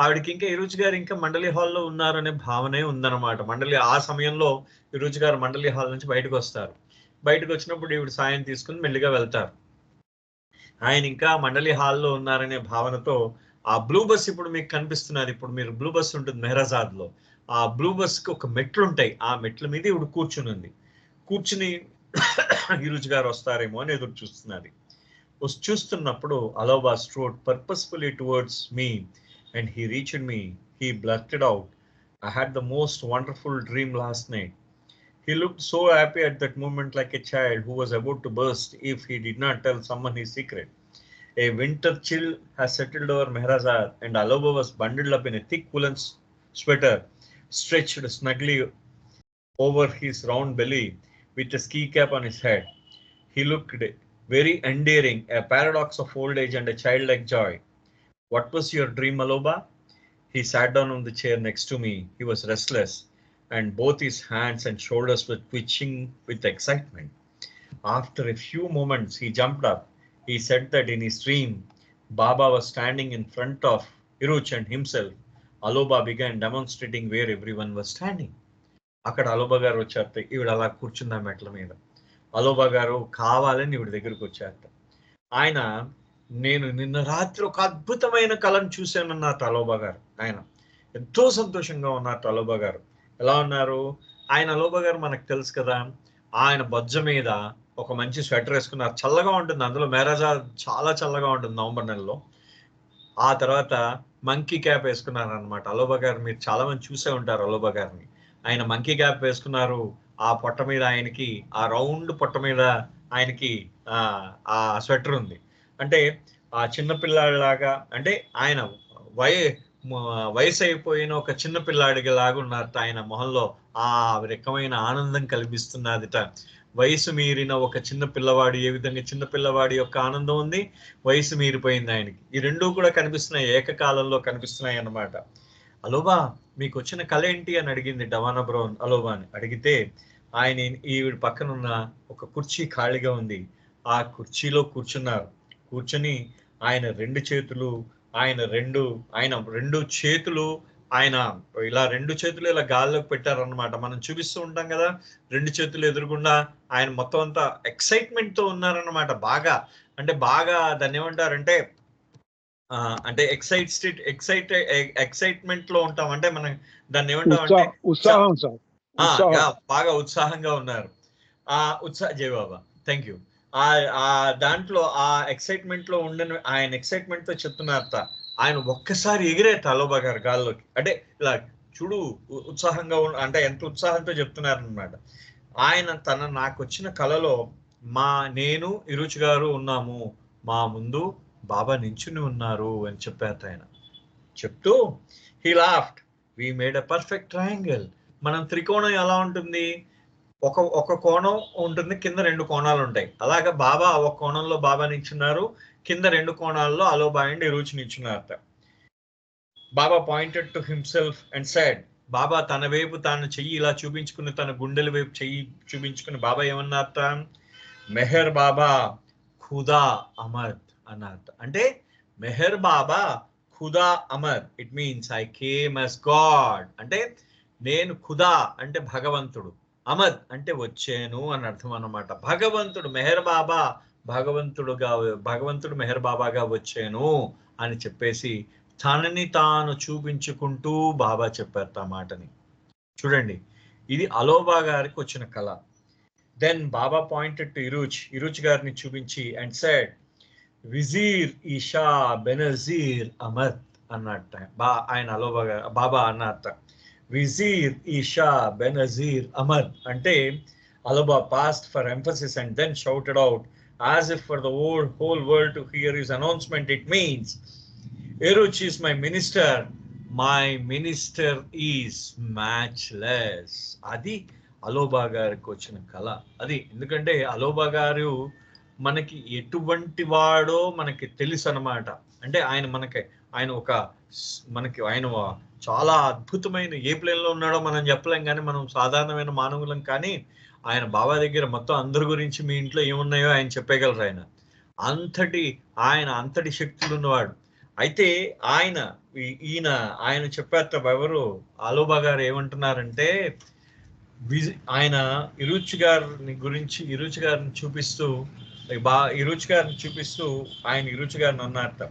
ఆవిడకి ఇంకా ఇరుజ్ గారు ఇంకా మండలి హాల్లో ఉన్నారనే భావనే ఉందన్నమాట. ఆ సమయంలో ఇరుజ్ గారు మండలి హాల్ నుంచి బయటకు వస్తారు. బయటకు వచ్చినప్పుడు ఈవిడ సాయం తీసుకుని మెల్లిగా వెళ్తారు. ఆయన ఇంకా మండలి హాల్లో ఉన్నారనే భావనతో ఆ బ్లూ బస్ ఇప్పుడు మీకు కనిపిస్తున్నది, ఇప్పుడు మీరు బ్లూ బస్ ఉంటుంది మెహరాజాద్ లో, ఆ బ్లూ బస్ కి ఒక మెట్లు ఉంటాయి, ఆ మెట్ల మీద ఇప్పుడు కూర్చుని ఇరుజ్ గారు వస్తారేమో అని ఎదురు చూస్తున్నప్పుడు అలోబా strode purposefully towards me and he reached me. He blurted out, I had the most wonderful dream last night. He looked so happy at that moment, like a child who was about to burst if he did not tell someone his secret. A winter chill has settled over Mehrabad and Aloba was bundled up in a thick woolen sweater stretched snugly over his round belly with a ski cap on his head. He looked very endearing, a paradox of old age and a childlike joy. What was your dream, Aloba? He sat down on the chair next to me. He was restless and both his hands and shoulders were twitching with excitement. After a few moments, he jumped up. He said that in his dream, Baba was standing in front of Iruch and himself. Aloba began demonstrating where everyone was standing. అక్కడ అలోబా గారు వచ్చారట, ఈవిడ అలా కూర్చుందా మెట్ల మీద. అలోబా గారు కావాలని ఈవిడ దగ్గరకు వచ్చారట. ఆయన నేను నిన్న రాత్రి ఒక అద్భుతమైన కళను చూశానన్నట్ట అలోబా గారు. ఆయన ఎంతో సంతోషంగా ఉన్నట్టు అలోబా గారు. ఎలా ఉన్నారు ఆయన? అలోబా గారు మనకు తెలుసు కదా, ఆయన బొజ్జ మీద ఒక మంచి స్వెటర్ వేసుకున్నారు, చల్లగా ఉంటుంది అందులో. మేరాజా చాలా చల్లగా ఉంటుంది నవంబర్ నెలలో. ఆ తర్వాత మంకీ క్యాప్ వేసుకున్నారు అనమాట అలోబా గారు. మీరు చాలా మంది చూసే ఉంటారు అలోబా గారిని. ఆయన మంకీ క్యాప్ వేసుకున్నారు, ఆ పొట్ట మీద ఆయనకి, ఆ రౌండ్ పొట్ట మీద ఆయనకి ఆ స్వెటర్ ఉంది. అంటే ఆ చిన్నపిల్లాడిలాగా, అంటే ఆయన వయసు అయిపోయిన ఒక చిన్న పిల్లాడికి లాగా ఉన్నట్టు ఆయన మొహంలో ఆ రకమైన ఆనందం కల్పిస్తున్నదిట. వయసు మీరిన ఒక చిన్న పిల్లవాడు ఏ విధంగా చిన్న పిల్లవాడి యొక్క ఆనందం ఉంది, వయసు మీరిపోయింది ఆయనకి. ఈ రెండూ కూడా కనిపిస్తున్నాయి, ఏకకాలంలో కనిపిస్తున్నాయి అన్నమాట. అలోబా మీకు వచ్చిన కళ ఏంటి అని అడిగింది డవానా బ్రౌన్ అలోబాని. అడిగితే ఆయన ఈవిడ పక్కన ఉన్న ఒక కుర్చీ ఖాళీగా ఉంది, ఆ కుర్చీలో కూర్చొని ఆయన రెండు చేతులు ఆయన ఇలా రెండు చేతులు ఇలా గాల్లోకి పెట్టారన్నమాట. మనం చూపిస్తూ ఉంటాం కదా, రెండు చేతులు ఎదురుగుండా ఆయన మొత్తం అంతా ఎక్సైట్మెంట్ తో ఉన్నారన్నమాట. బాగా దాన్ని ఏమంటారంటే అంటే ఎక్సైట్మెంట్ లో ఉంటాం, అంటే మనం దాన్ని ఏమంటాం అంటే బాగా ఉత్సాహంగా ఉన్నారు. ఆ జయబాబా థ్యాంక్ యూ. ఆ దాంట్లో ఆ ఎక్సైట్మెంట్ లో ఉండని ఆయన ఎక్సైట్మెంట్ తో చెప్తున్నారట. ఆయన ఒక్కసారి ఎగిరేట అలోబా గారు గాల్లోకి, అంటే ఇలా చూడు ఉత్సాహంగా అంటే ఎంత ఉత్సాహంతో చెప్తున్నారనమాట. ఆయన నాకు వచ్చిన కళలో నేను ఇరుచి గారు ఉన్నాము, మా ముందు బాబా నించుని ఉన్నారు అని చెప్పారట ఆయన. చెప్తూ he laughed we made a perfect triangle. మనం త్రికోణం ఎలా ఉంటుంది, ఒక కోణం ఉంటుంది, కింద 2 కోణాలు ఉంటాయి. అలాగా బాబా ఒక కోణంలో బాబా నిల్చున్నారు, కింద 2 కోణాల్లో అలోబా అండ్ ఇరుచి నిల్చున్నారట. Baba pointed to himself and said, Baba తన వైపు తాను చెయ్యి ఇలా చూపించుకుని, తన గుండెల వైపు చెయ్యి చూపించుకుని బాబా ఏమన్నారట, మెహర్ బాబా ఖుదా అమర్ అన్నారట. అంటే మెహర్ బాబా ఖుదా అమర్, it means I came as God. అంటే నేను ఖుదా అంటే భగవంతుడు, అమద్ అంటే వచ్చాను అని అర్థం అన్నమాట. భగవంతుడు మెహర్ బాబా, భగవంతుడు మెహర్ బాబాగా వచ్చాను అని చెప్పేసి తనని తాను చూపించుకుంటూ బాబా చెప్పారు ఆ మాటని. చూడండి, ఇది అలోబా గారికి వచ్చిన కళ. దెన్ బాబా పాయింటెడ్ టు ఇరుచ్ గారిని చూపించి and said, విజీర్ Isha Benazir Amad అన్నట్ట. ఆయన అలోబా గారు బాబా అన్నట్ట, విజీర్ ఈషా బెనజీర్ అమద్ అంటే అలోబా paused for emphasis and then shouted out as if for the whole world to hear his announcement. It means Eruch is my minister is matchless. అది అలోబా గారికి వచ్చిన కళ అది. ఎందుకంటే అలోబా గారు మనకి ఎటువంటి వాడో మనకి తెలుసు అన్నమాట. అంటే ఆయన చాలా అద్భుతమైన, ఏ ప్లేన్లో ఉన్నాడో మనం చెప్పలేం, కానీ మనం సాధారణమైన మానవులం. కానీ ఆయన బాబా దగ్గర మొత్తం అందరి గురించి మీ ఇంట్లో ఏమున్నాయో ఆయన చెప్పగలరు. ఆయన అంతటి శక్తులు ఉన్నవాడు. అయితే ఆయన చెప్పారట, ఎవరు అలోబా గారు ఏమంటున్నారంటే, ఆయన ఇరుచ్ గారిని చూపిస్తూ ఆయన ఇరుచ్ గారిని అన్నారట,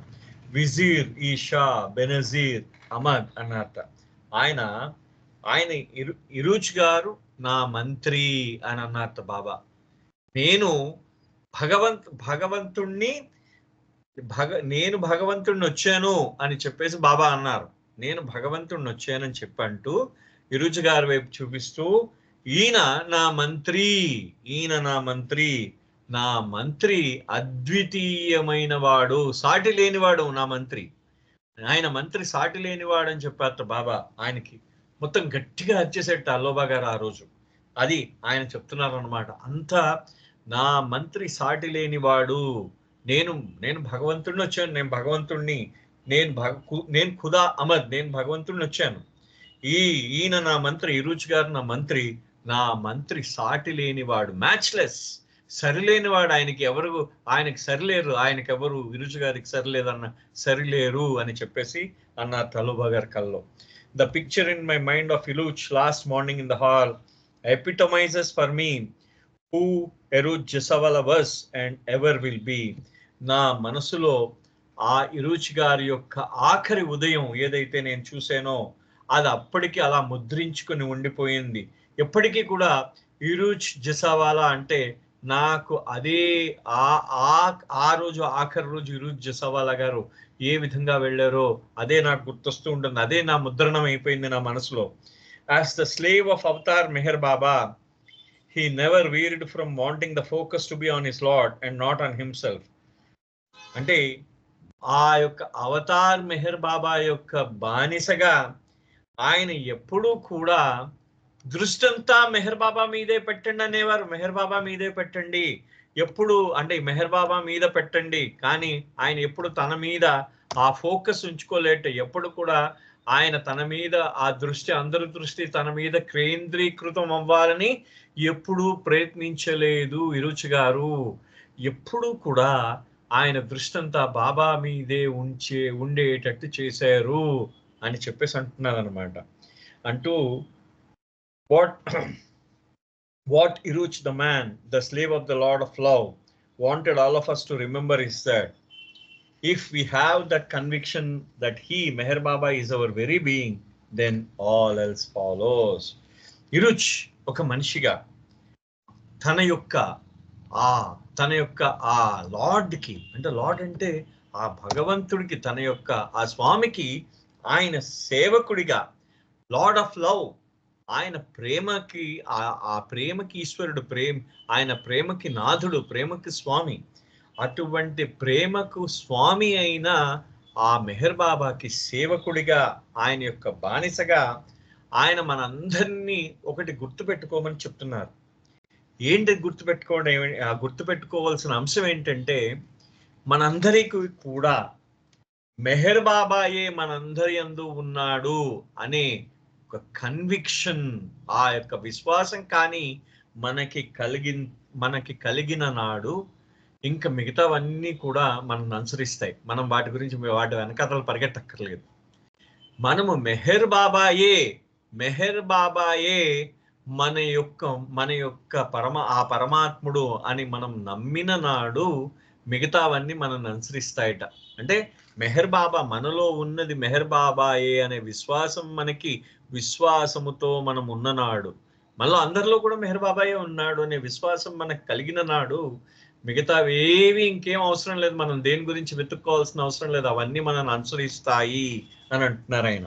విజీర్ ఈషా బెనజీర్ అమద్ అన్నారట. ఆయన ఇరుచ్ గారు నా మంత్రి అని అన్నారట బాబా. నేను భగవంతుణ్ణి వచ్చాను అని చెప్పేసి బాబా అన్నారు. నేను భగవంతుణ్ణి వచ్చానని చెప్పంటూ ఇరుచ్ గారి వైపు చూపిస్తూ, ఈయన నా మంత్రి అద్వితీయమైన వాడు, సాటి లేనివాడు నా మంత్రి. ఆయన మంత్రి సాటి లేనివాడు అని చెప్పారట బాబా. ఆయనకి మొత్తం గట్టిగా వచ్చేసేట అలోబా గారు ఆ రోజు. అది ఆయన చెప్తున్నారు అనమాట. అంతా నా మంత్రి సాటి లేనివాడు, నేను భగవంతుడిని వచ్చాను, నేను ఖుదా అమద్, నేను భగవంతుడిని వచ్చాను. ఈయన నా మంత్రి, ఇరుచ్ గారు నా మంత్రి సాటి లేనివాడు, మ్యాచ్లెస్, సరిలేనివాడు. ఆయనకి సరిలేరు, ఆయనకెవరు ఇరుచ్ గారికి సరిలేరు అని చెప్పేసి అన్నారు అలోబా గారి కల్లో. The picture in my mind of Eruch last morning in the hall epitomizes for me who Eruch Jisawala was and ever will be. నా మనసులో ఆ ఇరుచ్ గారి యొక్క ఆఖరి ఉదయం ఏదైతే నేను చూసానో అది అప్పటికి అలా ముద్రించుకుని ఉండిపోయింది. ఎప్పటికీ కూడా ఇరుచ్ జసావాలా అంటే నాకు అదే ఆ రోజు, ఆఖరి రోజు ఇరుచ్ జసావాలా గారు ఏ విధంగా వెళ్ళారో అదే నాకు గుర్తొస్తూ ఉంటుంది. అదే నా ముద్రణం అయిపోయింది నా మనసులో. As the slave of Avatar Meher Baba, he never veered from wanting the focus to be on his Lord and not on himself. అంటే ఆ యొక్క అవతార్ మెహర్ బాబా యొక్క బానిసగా ఆయన ఎప్పుడూ కూడా దృష్టంతా మెహర్ బాబా మీదే పెట్టండి అనేవారు. మెహర్ బాబా మీదే పెట్టండి ఎప్పుడు, అంటే మెహర్ బాబా మీద పెట్టండి. కానీ ఆయన ఎప్పుడు తన మీద ఆ ఫోకస్ ఉంచుకోలేట. ఎప్పుడు కూడా ఆయన తన మీద ఆ దృష్టి, అందరి దృష్టి తన మీద కేంద్రీకృతం అవ్వాలని ఎప్పుడూ ప్రయత్నించలేదు ఇరుచ్ గారు. ఎప్పుడూ కూడా ఆయన దృష్టి అంతా బాబా మీదే ఉండేటట్టు చేశారు అని చెప్పేసి అంటున్నారు అనమాట. అంటూ what Iruch the man, the slave of the Lord of Love, wanted all of us to remember is that if we have that conviction that he, Meher Baba, is our very being, then all else follows. Iruch oka manishiga తన యొక్క ఆ lord కి, అంటే lord అంటే ఆ భగవంతుడికి, తన యొక్క ఆ స్వామికి ఆయన సేవకుడిగా, లార్డ్ ఆఫ్ లవ్, ఆయన ప్రేమకి ఆ ప్రేమకి ఈశ్వరుడు, ఆయన ప్రేమకి నాథుడు, ప్రేమకి స్వామి. అటువంటి ప్రేమకు స్వామి అయిన ఆ మెహర్ బాబాకి సేవకుడిగా, ఆయన యొక్క బానిసగా ఆయన మనందరినీ ఒకటి గుర్తుపెట్టుకోమని చెప్తున్నారు. ఏంటి గుర్తుపెట్టుకోవాల్సిన అంశం ఏంటంటే, మనందరికీ కూడా మెహర్ బాబాయే మనందరి యందు ఉన్నాడు అనే ఒక కన్విక్షన్, ఆ యొక్క విశ్వాసం కానీ మనకి కలిగిన నాడు ఇంకా మిగతావన్నీ కూడా మనల్ని అనుసరిస్తాయి. మనం వాటి గురించి వాటి వెనకాతలు పరిగెట్టక్కర్లేదు. మనము మెహర్ బాబాయే మన యొక్క పరమాత్ముడు అని మనం నమ్మిన నాడు మిగతావన్నీ మనల్ని అనుసరిస్తాయట. అంటే మెహర్ బాబా మనలో ఉన్నది మెహర్ బాబాయే అనే విశ్వాసం విశ్వాసముతో మనం ఉన్ననాడు, మనలో అందరిలో కూడా మెహర్ బాబాయే ఉన్నాడు అనే విశ్వాసం మనకు కలిగిన నాడు మిగతావేవి ఇంకేం అవసరం లేదు, మనం దేని గురించి వెతుక్కోవాల్సిన అవసరం లేదు, అవన్నీ మనల్ని అనుసరిస్తాయి అని అంటున్నారు ఆయన.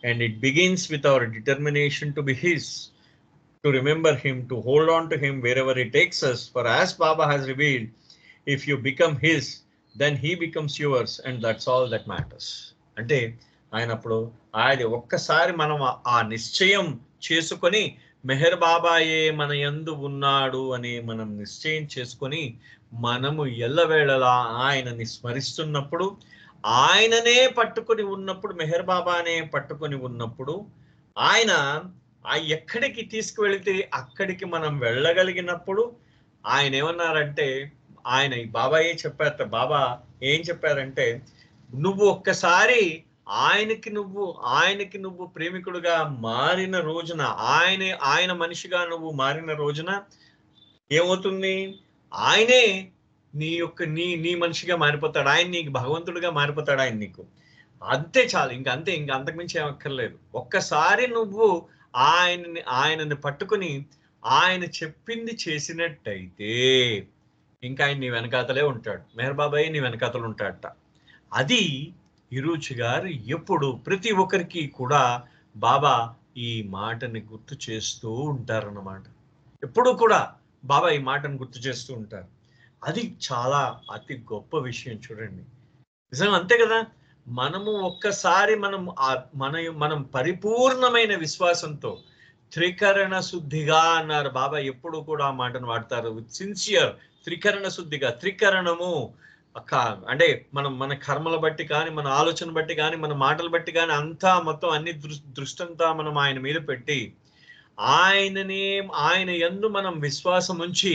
And it begins with our determination to be his, to remember him, to hold on to him wherever he takes us. For as Baba has revealed, if you become his, then he becomes yours, and that's all that matters. అంటే ఆయన అప్పుడు అది ఒక్కసారి మనం ఆ నిశ్చయం చేసుకొని మెహర్ బాబాయే మన యందు ఉన్నాడు అని మనం నిశ్చయం చేసుకొని మనము ఎల్లవేళలా ఆయనని స్మరిస్తున్నప్పుడు, ఆయననే పట్టుకొని ఉన్నప్పుడు, మెహర్ బాబానే పట్టుకొని ఉన్నప్పుడు, ఆయన ఎక్కడికి తీసుకువెళితే అక్కడికి మనం వెళ్ళగలిగినప్పుడు ఆయన ఏమన్నారంటే, ఆయన బాబాయే చెప్పారట. బాబా ఏం చెప్పారంటే, నువ్వు ఒక్కసారి ఆయనకి నువ్వు ప్రేమికుడుగా మారిన రోజున, ఆయన మనిషిగా నువ్వు మారిన రోజున ఏమవుతుంది, ఆయనే నీ మనిషిగా మారిపోతాడు, ఆయన నీకు భగవంతుడిగా మారిపోతాడు, ఆయన నీకు. అంతే చాలు, ఇంక అంతకుమించి ఏమక్కర్లేదు. ఒక్కసారి నువ్వు ఆయనని పట్టుకుని ఆయన చెప్పింది చేసినట్టయితే ఇంకా ఆయన నీ వెనకాతలే ఉంటాడు, మెహర్ బాబాయ్ నీ వెనకాతలు ఉంటాడట. అది ఇరూచి గారు ఎప్పుడు ప్రతి ఒక్కరికి కూడా బాబా ఈ మాటని గుర్తు చేస్తూ ఉంటారన్నమాట. ఎప్పుడు కూడా బాబా ఈ మాటను గుర్తు చేస్తూ ఉంటారు. అది చాలా అతి గొప్ప విషయం చూడండి. నిజంగా అంతే కదా. మనము ఒక్కసారి మనం పరిపూర్ణమైన విశ్వాసంతో, త్రికరణ శుద్ధిగా అన్నారు బాబా, ఎప్పుడు కూడా ఆ మాటను వాడతారు. సిన్సియర్, త్రికరణ శుద్ధిగా. త్రికరణము అంటే మన కర్మల బట్టి కానీ, మన ఆలోచన బట్టి కానీ, మన మాటలు బట్టి కానీ, అంతా మొత్తం అన్ని దృష్టంతా మనం ఆయన మీద పెట్టి ఆయన యందు మనం విశ్వాసం ఉంచి,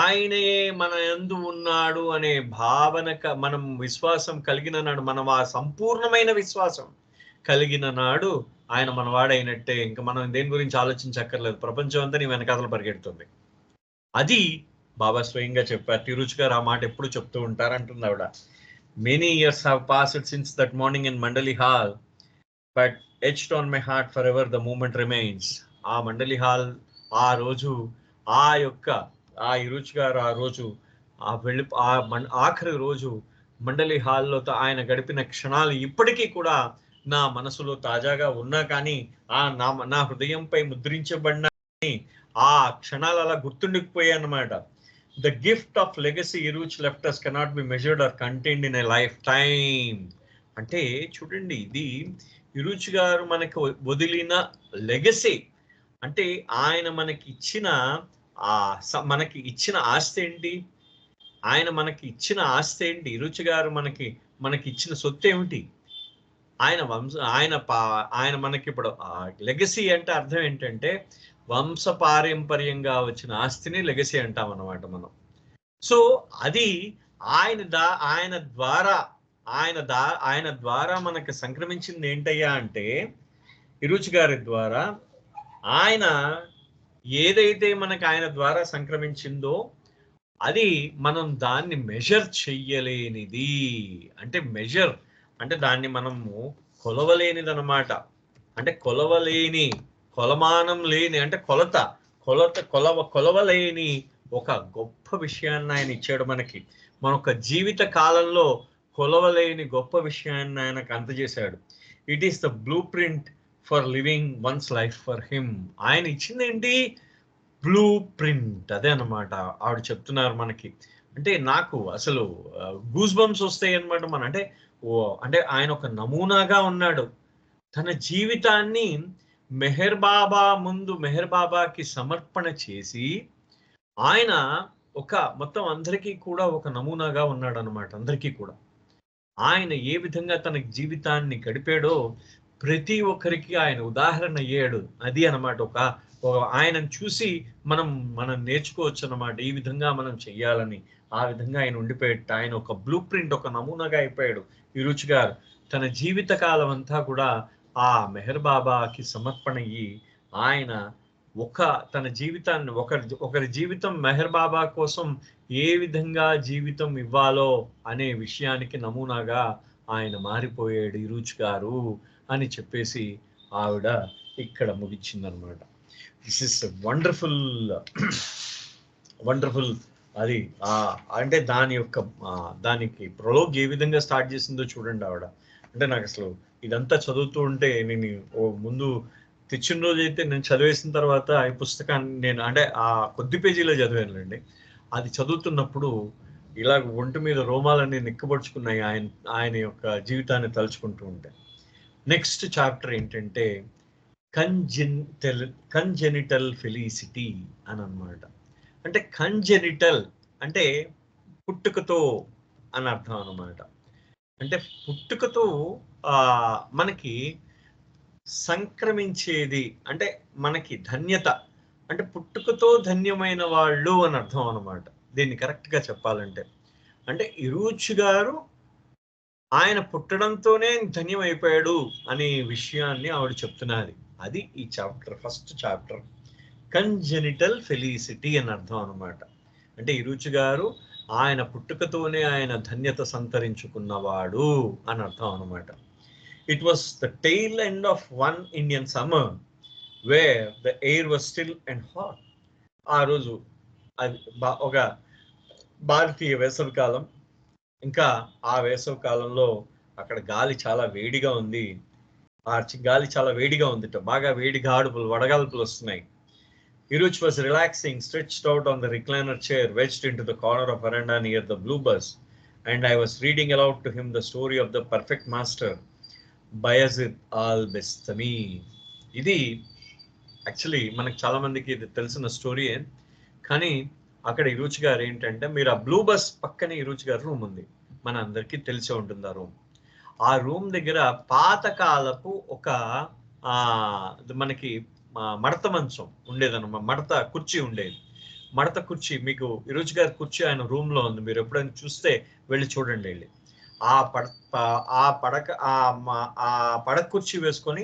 ఆయనే మన యందు ఉన్నాడు అనే భావన మనం విశ్వాసం కలిగిన నాడు, మనం ఆ సంపూర్ణమైన విశ్వాసం కలిగిన నాడు ఆయన మనవాడైనట్టే. ఇంకా మనం దేని గురించి ఆలోచించక్కర్లేదు, ప్రపంచం అంతా నీ వెనకాతలు పరిగెడుతుంది. అది బాబా స్వయంగా చెప్పారు. తిరుచి గారు ఆ మాట ఎప్పుడు చెప్తూ ఉంటారు అంటుంది ఆవిడ. Many years have passed since that morning in Mandali hall, but etched on my heart for ever the moment remains. ఆ మండలి హాల్ ఆ రోజు, ఆ ఇరుచి గారు ఆ రోజు ఆఖరి రోజు మండలి హాల్లో ఆయన గడిపిన క్షణాలు ఇప్పటికీ కూడా నా మనసులో తాజాగా ఉన్నా కానీ, నా హృదయంపై ముద్రించబడిన ఆ క్షణాలు అలా గుర్తుండిపోయాయన్నమాట. The gift of legacy Iruch left us cannot be measured or contained in a lifetime. అంటే చూడండి, ఇది ఇరుచి గారు మనకు వదిలిన లెగసీ. అంటే ఆయన మనకి ఇచ్చిన ఆస్తి ఏంటి? ఇరుచి గారు మనకి ఇచ్చిన సొత్తు ఏమిటి? ఆయన మనకి ఇప్పుడు లెగసీ అంటే అర్థం ఏంటంటే, వంశపారంపర్యంగా వచ్చిన ఆస్తిని లెగసీ అంటాం అన్నమాట మనం. సో అది ఆయన ద్వారా మనకు సంక్రమించింది ఏంటయ్యా అంటే, ఇరుచి గారి ద్వారా ఆయన ఏదైతే మనకు ఆయన ద్వారా సంక్రమించిందో అది మనం దాన్ని మెజర్ చెయ్యలేనిది. అంటే మెజర్ అంటే దాన్ని మనము కొలవలేనిదన్నమాట. అంటే కొలమానం లేని, అంటే కొలవలేని ఒక గొప్ప విషయాన్ని ఆయన ఇచ్చాడు మనకి. మన యొక్క జీవిత కాలంలో కొలవలేని గొప్ప విషయాన్ని ఆయనకు అందజేశాడు. It is the blue print for living one's life for him. ఆయన ఇచ్చింది ఏంటి? Blue print. అదే అన్నమాట ఆవిడ చెప్తున్నారు మనకి. అంటే నాకు అసలు గూస్ బంప్స్ వస్తాయి అనమాట. మన అంటే అంటే ఆయన ఒక నమూనాగా ఉన్నాడు. తన జీవితాన్ని మెహర్ బాబాకి సమర్పణ చేసి ఆయన ఒక మొత్తం అందరికీ కూడా ఒక నమూనాగా ఉన్నాడు అనమాట. అందరికీ కూడా ఆయన ఏ విధంగా తన జీవితాన్ని గడిపాడో ప్రతి ఒక్కరికి ఆయన ఉదాహరణ అయ్యాడు. అది అనమాట. ఒక ఆయనను చూసి మనం నేర్చుకోవచ్చు అన్నమాట. ఈ విధంగా మనం చెయ్యాలని. ఆ విధంగా ఆయన ఉండిపోయాడు. ఆయన ఒక బ్లూ ప్రింట్, ఒక నమూనాగా అయిపోయాడు ఈ రుచి గారు. తన జీవిత కాలం అంతా కూడా ఆ మెహర్ బాబాకి సమర్పణ అయ్యి ఆయన తన జీవితాన్ని ఒకరి జీవితం మెహర్ బాబా కోసం ఏ విధంగా జీవితం ఇవ్వాలో అనే విషయానికి నమూనాగా ఆయన మారిపోయాడు ఈ రుచి గారు అని చెప్పేసి ఆవిడ ఇక్కడ ముగించిందనమాట. This is wonderful wonderful. అది అంటే దానికి ప్రొలోగ్ ఏ విధంగా స్టార్ట్ చేసిందో చూడండి ఆవిడ. అంటే నాకు అసలు ఇదంతా చదువుతూ ఉంటే నేను ముందు తెచ్చిన రోజు అయితే నేను చదివేసిన తర్వాత ఈ పుస్తకాన్ని నేను అంటే ఆ కొద్ది పేజీలో చదివానులేండి. అది చదువుతున్నప్పుడు ఇలా ఒంటి మీద రోమాలన్నీ నిక్కబడుచుకున్నాయి ఆయన యొక్క జీవితాన్ని తలుచుకుంటూ ఉంటే. నెక్స్ట్ చాప్టర్ ఏంటంటే కంజెనిటల్ ఫెలిసిటీ అని అన్నమాట. అంటే కంజెనిటల్ అంటే పుట్టుకతో అని అర్థం అన్నమాట. అంటే పుట్టుకతో మనకి సంక్రమించేది అంటే మనకి ధన్యత, అంటే పుట్టుకతో ధన్యమైన వాళ్ళు అని అర్థం అన్నమాట. దీన్ని కరెక్ట్ గా చెప్పాలంటే అంటే ఇరూచ్ గారు ఆయన పుట్టడంతోనే ధన్యం అయిపోయాడు అనే విషయాన్ని ఆవిడ చెప్తున్నది. అది ఈ chapter, first chapter. Congenital felicity అని అర్థం అన్నమాట. అంటే ఇరూచ్ గారు ఆయన పుట్టుకతోనే ఆయన ధన్యత సంతరించుకున్నవాడు అని అర్థం అన్నమాట. It was the tail end of one Indian summer where the air was still and hot. ఆ రోజు అది ఒక భారతీయ వేసవి కాలం. ఇంకా ఆ వేసవి కాలంలో అక్కడ గాలి చాలా వేడిగా ఉంది. గాలి చాలా వేడిగా ఉంది, బాగా వేడి వడగాల్పులు వస్తున్నాయి. Hiruch was relaxing, stretched out on the recliner chair, wedged into the corner of veranda near the blue bus, and I was reading aloud to him the story of the perfect master, Bayazid al Bistami. ఇది actually మనకు చాలా మందికి ఇది తెలిసిన స్టోరీయే. కానీ అక్కడ ఇరూచ్ గారు ఏంటంటే, మీరు ఆ బ్లూ బస్ పక్కనే ఇరూచ్ గారు రూమ్ ఉంది, మన అందరికీ తెలిసే ఉంటుంది ఆ రూమ్. ఆ రూమ్ దగ్గర పాతకాలపు ఒక మనకి మడత మంచం ఉండేదన్నమాట, మడత కుర్చీ ఉండేది. మడత కుర్చీ మీకు ఇరూచ్ గారి కుర్చీ ఆయన రూమ్ లో ఉంది. మీరు ఎప్పుడైనా చూస్తే వెళ్ళి చూడండి వెళ్ళి. ఆ పడక కుర్చీ వేసుకొని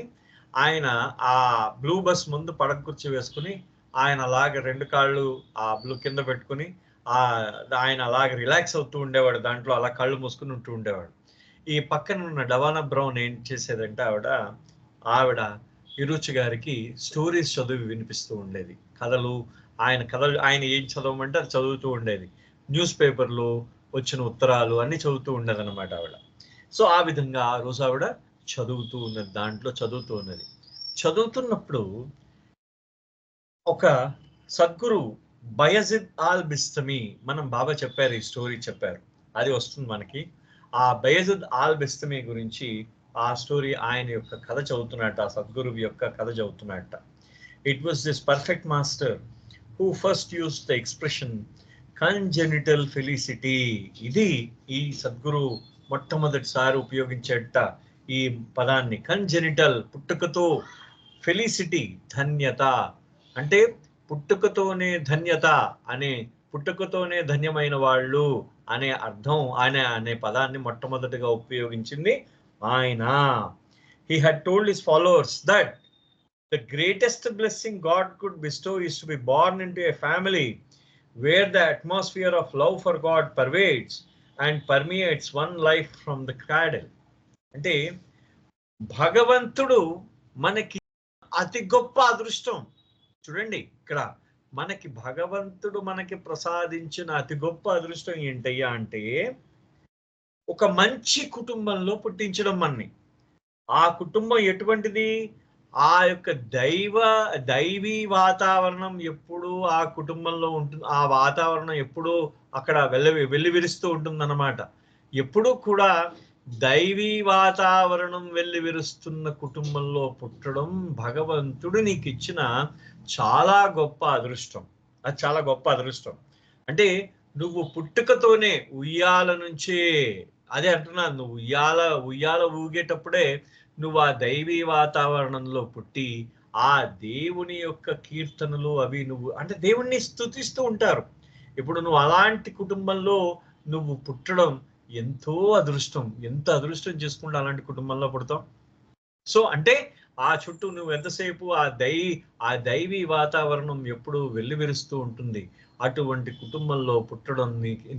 ఆయన ఆ బ్లూ బస్ ముందు పడక కుర్చీ వేసుకుని ఆయన అలాగ రెండు కాళ్ళు ఆ బ్లూ కింద పెట్టుకుని ఆయన అలాగ రిలాక్స్ అవుతూ ఉండేవాడు. దాంట్లో అలా కళ్ళు మూసుకుని ఉంటూ ఉండేవాడు. ఈ పక్కన ఉన్న డవానా బ్రౌన్ ఏం చేసేదంటే ఆవిడ ఇరూచ్ గారికి స్టోరీస్ చదివి వినిపిస్తూ ఉండేది. కథలు ఆయన ఏం చదవమంటే అది చదువుతూ ఉండేది. న్యూస్ పేపర్లు వచ్చిన ఉత్తరాలు అన్ని చదువుతూ ఉండేదన్నమాట ఆవిడ. సో ఆ విధంగా ఆ రోజు ఆవిడ చదువుతూ ఉన్నది, దాంట్లో చదువుతూ ఉన్నది. చదువుతున్నప్పుడు ఒక సద్గురు బయజిద్ ఆల్ బిస్తమీ, మనం బాబా చెప్పారు, ఈ స్టోరీ చెప్పారు, అది వస్తుంది మనకి. ఆ బయజిద్ ఆల్ బిస్తమీ గురించి ఆ స్టోరీ ఆయన యొక్క కథ చదువుతున్నట్ట, ఆ సద్గురువు యొక్క కథ చదువుతున్నట్ట. It was this perfect master who first use the expression congenital felicity. ఇది ఈ సద్గురు మొట్టమొదటిసారి ఉపయోగించేట ఈ పదాన్ని, కంజెనిటల్ పుట్టుకతో, ఫెలిసిటీ ధన్యత, అంటే పుట్టుకతోనే ధన్యత అనే, పుట్టుకతోనే ధన్యమైన వాళ్ళు అనే అర్థం అనే పదాన్ని మొట్టమొదటిగా ఉపయోగించింది ఆయన. He had told his followers that the greatest blessing God could bestow is to be born into a family where the atmosphere of love for God pervades and permeates one life from the cradle. అంటే భగవంతుడు మనకి అతి గొప్ప అదృష్టం. చూడండి ఇక్కడ మనకి భగవంతుడు మనకి ప్రసాదించిన అతి గొప్ప అదృష్టం ఏంటయ్యా అంటే ఒక మంచి కుటుంబంలో పుట్టించడం మనని. ఆ కుటుంబం ఎటువంటిది? ఆ యొక్క దైవీ వాతావరణం ఎప్పుడు ఆ కుటుంబంలో ఉంటుంది, ఆ వాతావరణం ఎప్పుడు అక్కడ వెల్లివిరుస్తూ ఉంటుందన్నమాట. ఎప్పుడు కూడా దైవీ వాతావరణం వెల్లివిరుస్తున్న కుటుంబంలో పుట్టడం భగవంతుడు నీకు ఇచ్చిన చాలా గొప్ప అదృష్టం. అది చాలా గొప్ప అదృష్టం. అంటే నువ్వు పుట్టుకతోనే ఉయ్యాల నుంచే, అదే అంటున్నా, నువ్వు ఉయ్యాల ఊగేటప్పుడే నువ్వు ఆ దైవీ వాతావరణంలో పుట్టి ఆ దేవుని యొక్క కీర్తనలు అవి నువ్వు అంటే దేవుణ్ణి స్తుతిస్తూ ఉంటారు. ఇప్పుడు నువ్వు అలాంటి కుటుంబంలో నువ్వు పుట్టడం ఎంతో అదృష్టం. ఎంత అదృష్టం చేసుకుంటే అలాంటి కుటుంబంలో పుడతాం. సో అంటే ఆ చుట్టూ నువ్వు ఎంతసేపు ఆ దైవీ వాతావరణం ఎప్పుడు వెల్లివిరుస్తూ ఉంటుంది. అటువంటి కుటుంబంలో పుట్టడం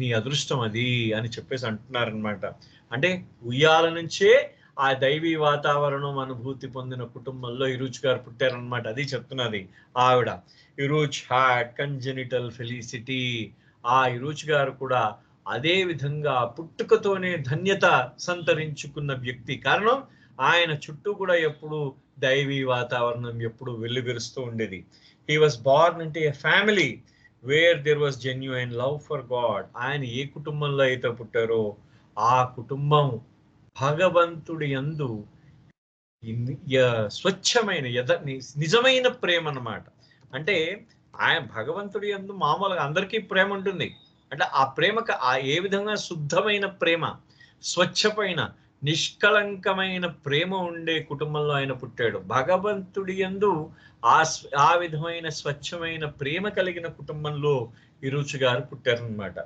నీ అదృష్టం అది అని చెప్పేసి అంటున్నారనమాట. అంటే ఉయ్యాల నుంచే ఆ దైవీ వాతావరణం అనుభూతి పొందిన కుటుంబంలో ఇరుచ్ గారు పుట్టారనమాట. అది చెప్తున్నది ఆవిడ. ఇరుచ్ హ్యాడ్ కంజెనిటల్ ఫెలిసిటీ. ఆ ఇరుచ్ గారు కూడా అదే విధంగా పుట్టుకతోనే ధన్యత సంతరించుకున్న వ్యక్తి. కారణం ఆయన చుట్టూ కూడా ఎప్పుడు దైవీ వాతావరణం ఎప్పుడు వెల్లివిరుస్తూ ఉండేది. He was born into a family where there was genuine love for God. ఆయన ఏ కుటుంబంలో అయితే పుట్టారో ఆ కుటుంబం భగవంతుడి యందు స్వచ్ఛమైన నిజమైన ప్రేమ అన్నమాట. అంటే ఆయన భగవంతుడి యందు మామూలుగా అందరికీ ప్రేమ ఉంటుంది. అంటే ఆ ప్రేమకు ఏ విధంగా శుద్ధమైన ప్రేమ, స్వచ్ఛమైన నిష్కళంకమైన ప్రేమ ఉండే కుటుంబంలో ఆయన పుట్టాడు. భగవంతుడి యందు ఆ విధమైన స్వచ్ఛమైన ప్రేమ కలిగిన కుటుంబంలో ఇరుచు గారు పుట్టారనమాట.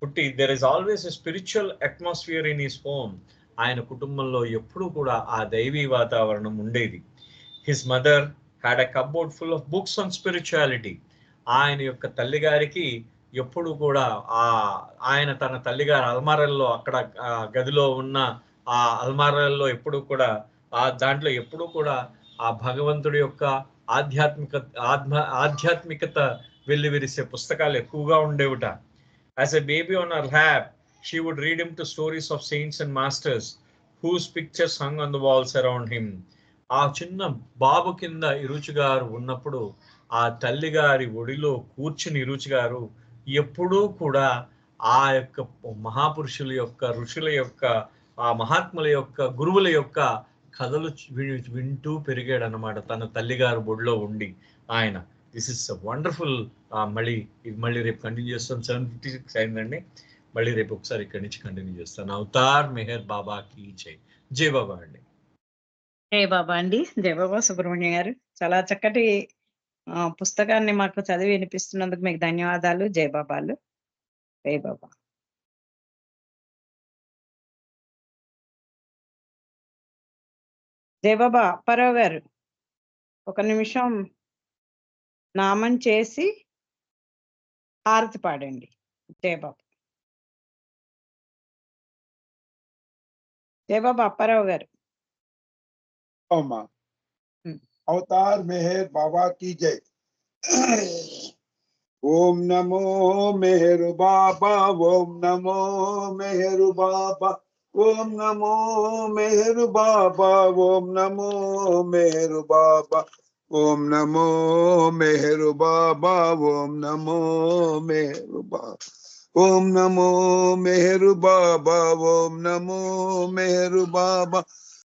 పుట్టి there is always a spiritual atmosphere in his home. ఆయన కుటుంబంలో ఎప్పుడూ కూడా ఆ దైవీ వాతావరణం ఉండేది. His mother had a cupboard full of books on spirituality. ఆయన యొక్క తల్లిగారికి ఎప్పుడు కూడా ఆయన తన తల్లిగారి అల్మారాల్లో అక్కడ గదిలో ఉన్న ఆ అల్మారాల్లో ఎప్పుడు కూడా దాంట్లో ఎప్పుడు కూడా ఆ భగవంతుడి యొక్క ఆధ్యాత్మికత వెల్లివిరిసే పుస్తకాలు ఎక్కువగా ఉండేవిట. As a baby on her lap, she would read him to stories of saints and masters whose pictures hung on the walls around him. ఆ చిన్న బాబు కింద ఇరుచు గారు ఉన్నప్పుడు ఆ తల్లి గారి ఒడిలో కూర్చుని ఇరుచు గారు ఎప్పుడూ కూడా ఆ యొక్క మహాపురుషుల యొక్క, ఋషుల యొక్క, ఆ మహాత్ముల యొక్క, గురువుల యొక్క కథలు వింటూ పెరిగాడు అనమాట తన తల్లిగారు బొడిలో ఉండి ఆయన. This is wonderful. మళ్ళీ రేపు కంటిన్యూ చేస్తాను. 7:56 అయిందండి. మళ్ళీ రేపు ఒకసారి ఇక్కడి నుంచి కంటిన్యూ చేస్తాను. అవతార్ మెహర్ బాబా కీ జై. జై బాబా అండి. జై బాబా అండి. జై బాబా సుబ్రహ్మణ్య గారు. చాలా చక్కటి పుస్తకాన్ని మాకు చదివి వినిపిస్తున్నందుకు మీకు ధన్యవాదాలు. జై బాబాలు. జై బాబా. జై బాబా అప్పారావు గారు, ఒక నిమిషం నామం చేసి హారతి పాడండి. జై బాబా. జై బాబా అప్పారావు గారు. अवतार मेहर बाबा की जय। ओम नमो मेहर बाबा, ओम नमो मेहर बाबा, ओम नमो मेहर बाबा, ओम नमो मेहर बाबा, ओम नमो मेहर बाबा, ओम नमो मेहर बाबा, ओम नमो मेहर बाबा, ओम नमो मेहर बाबा,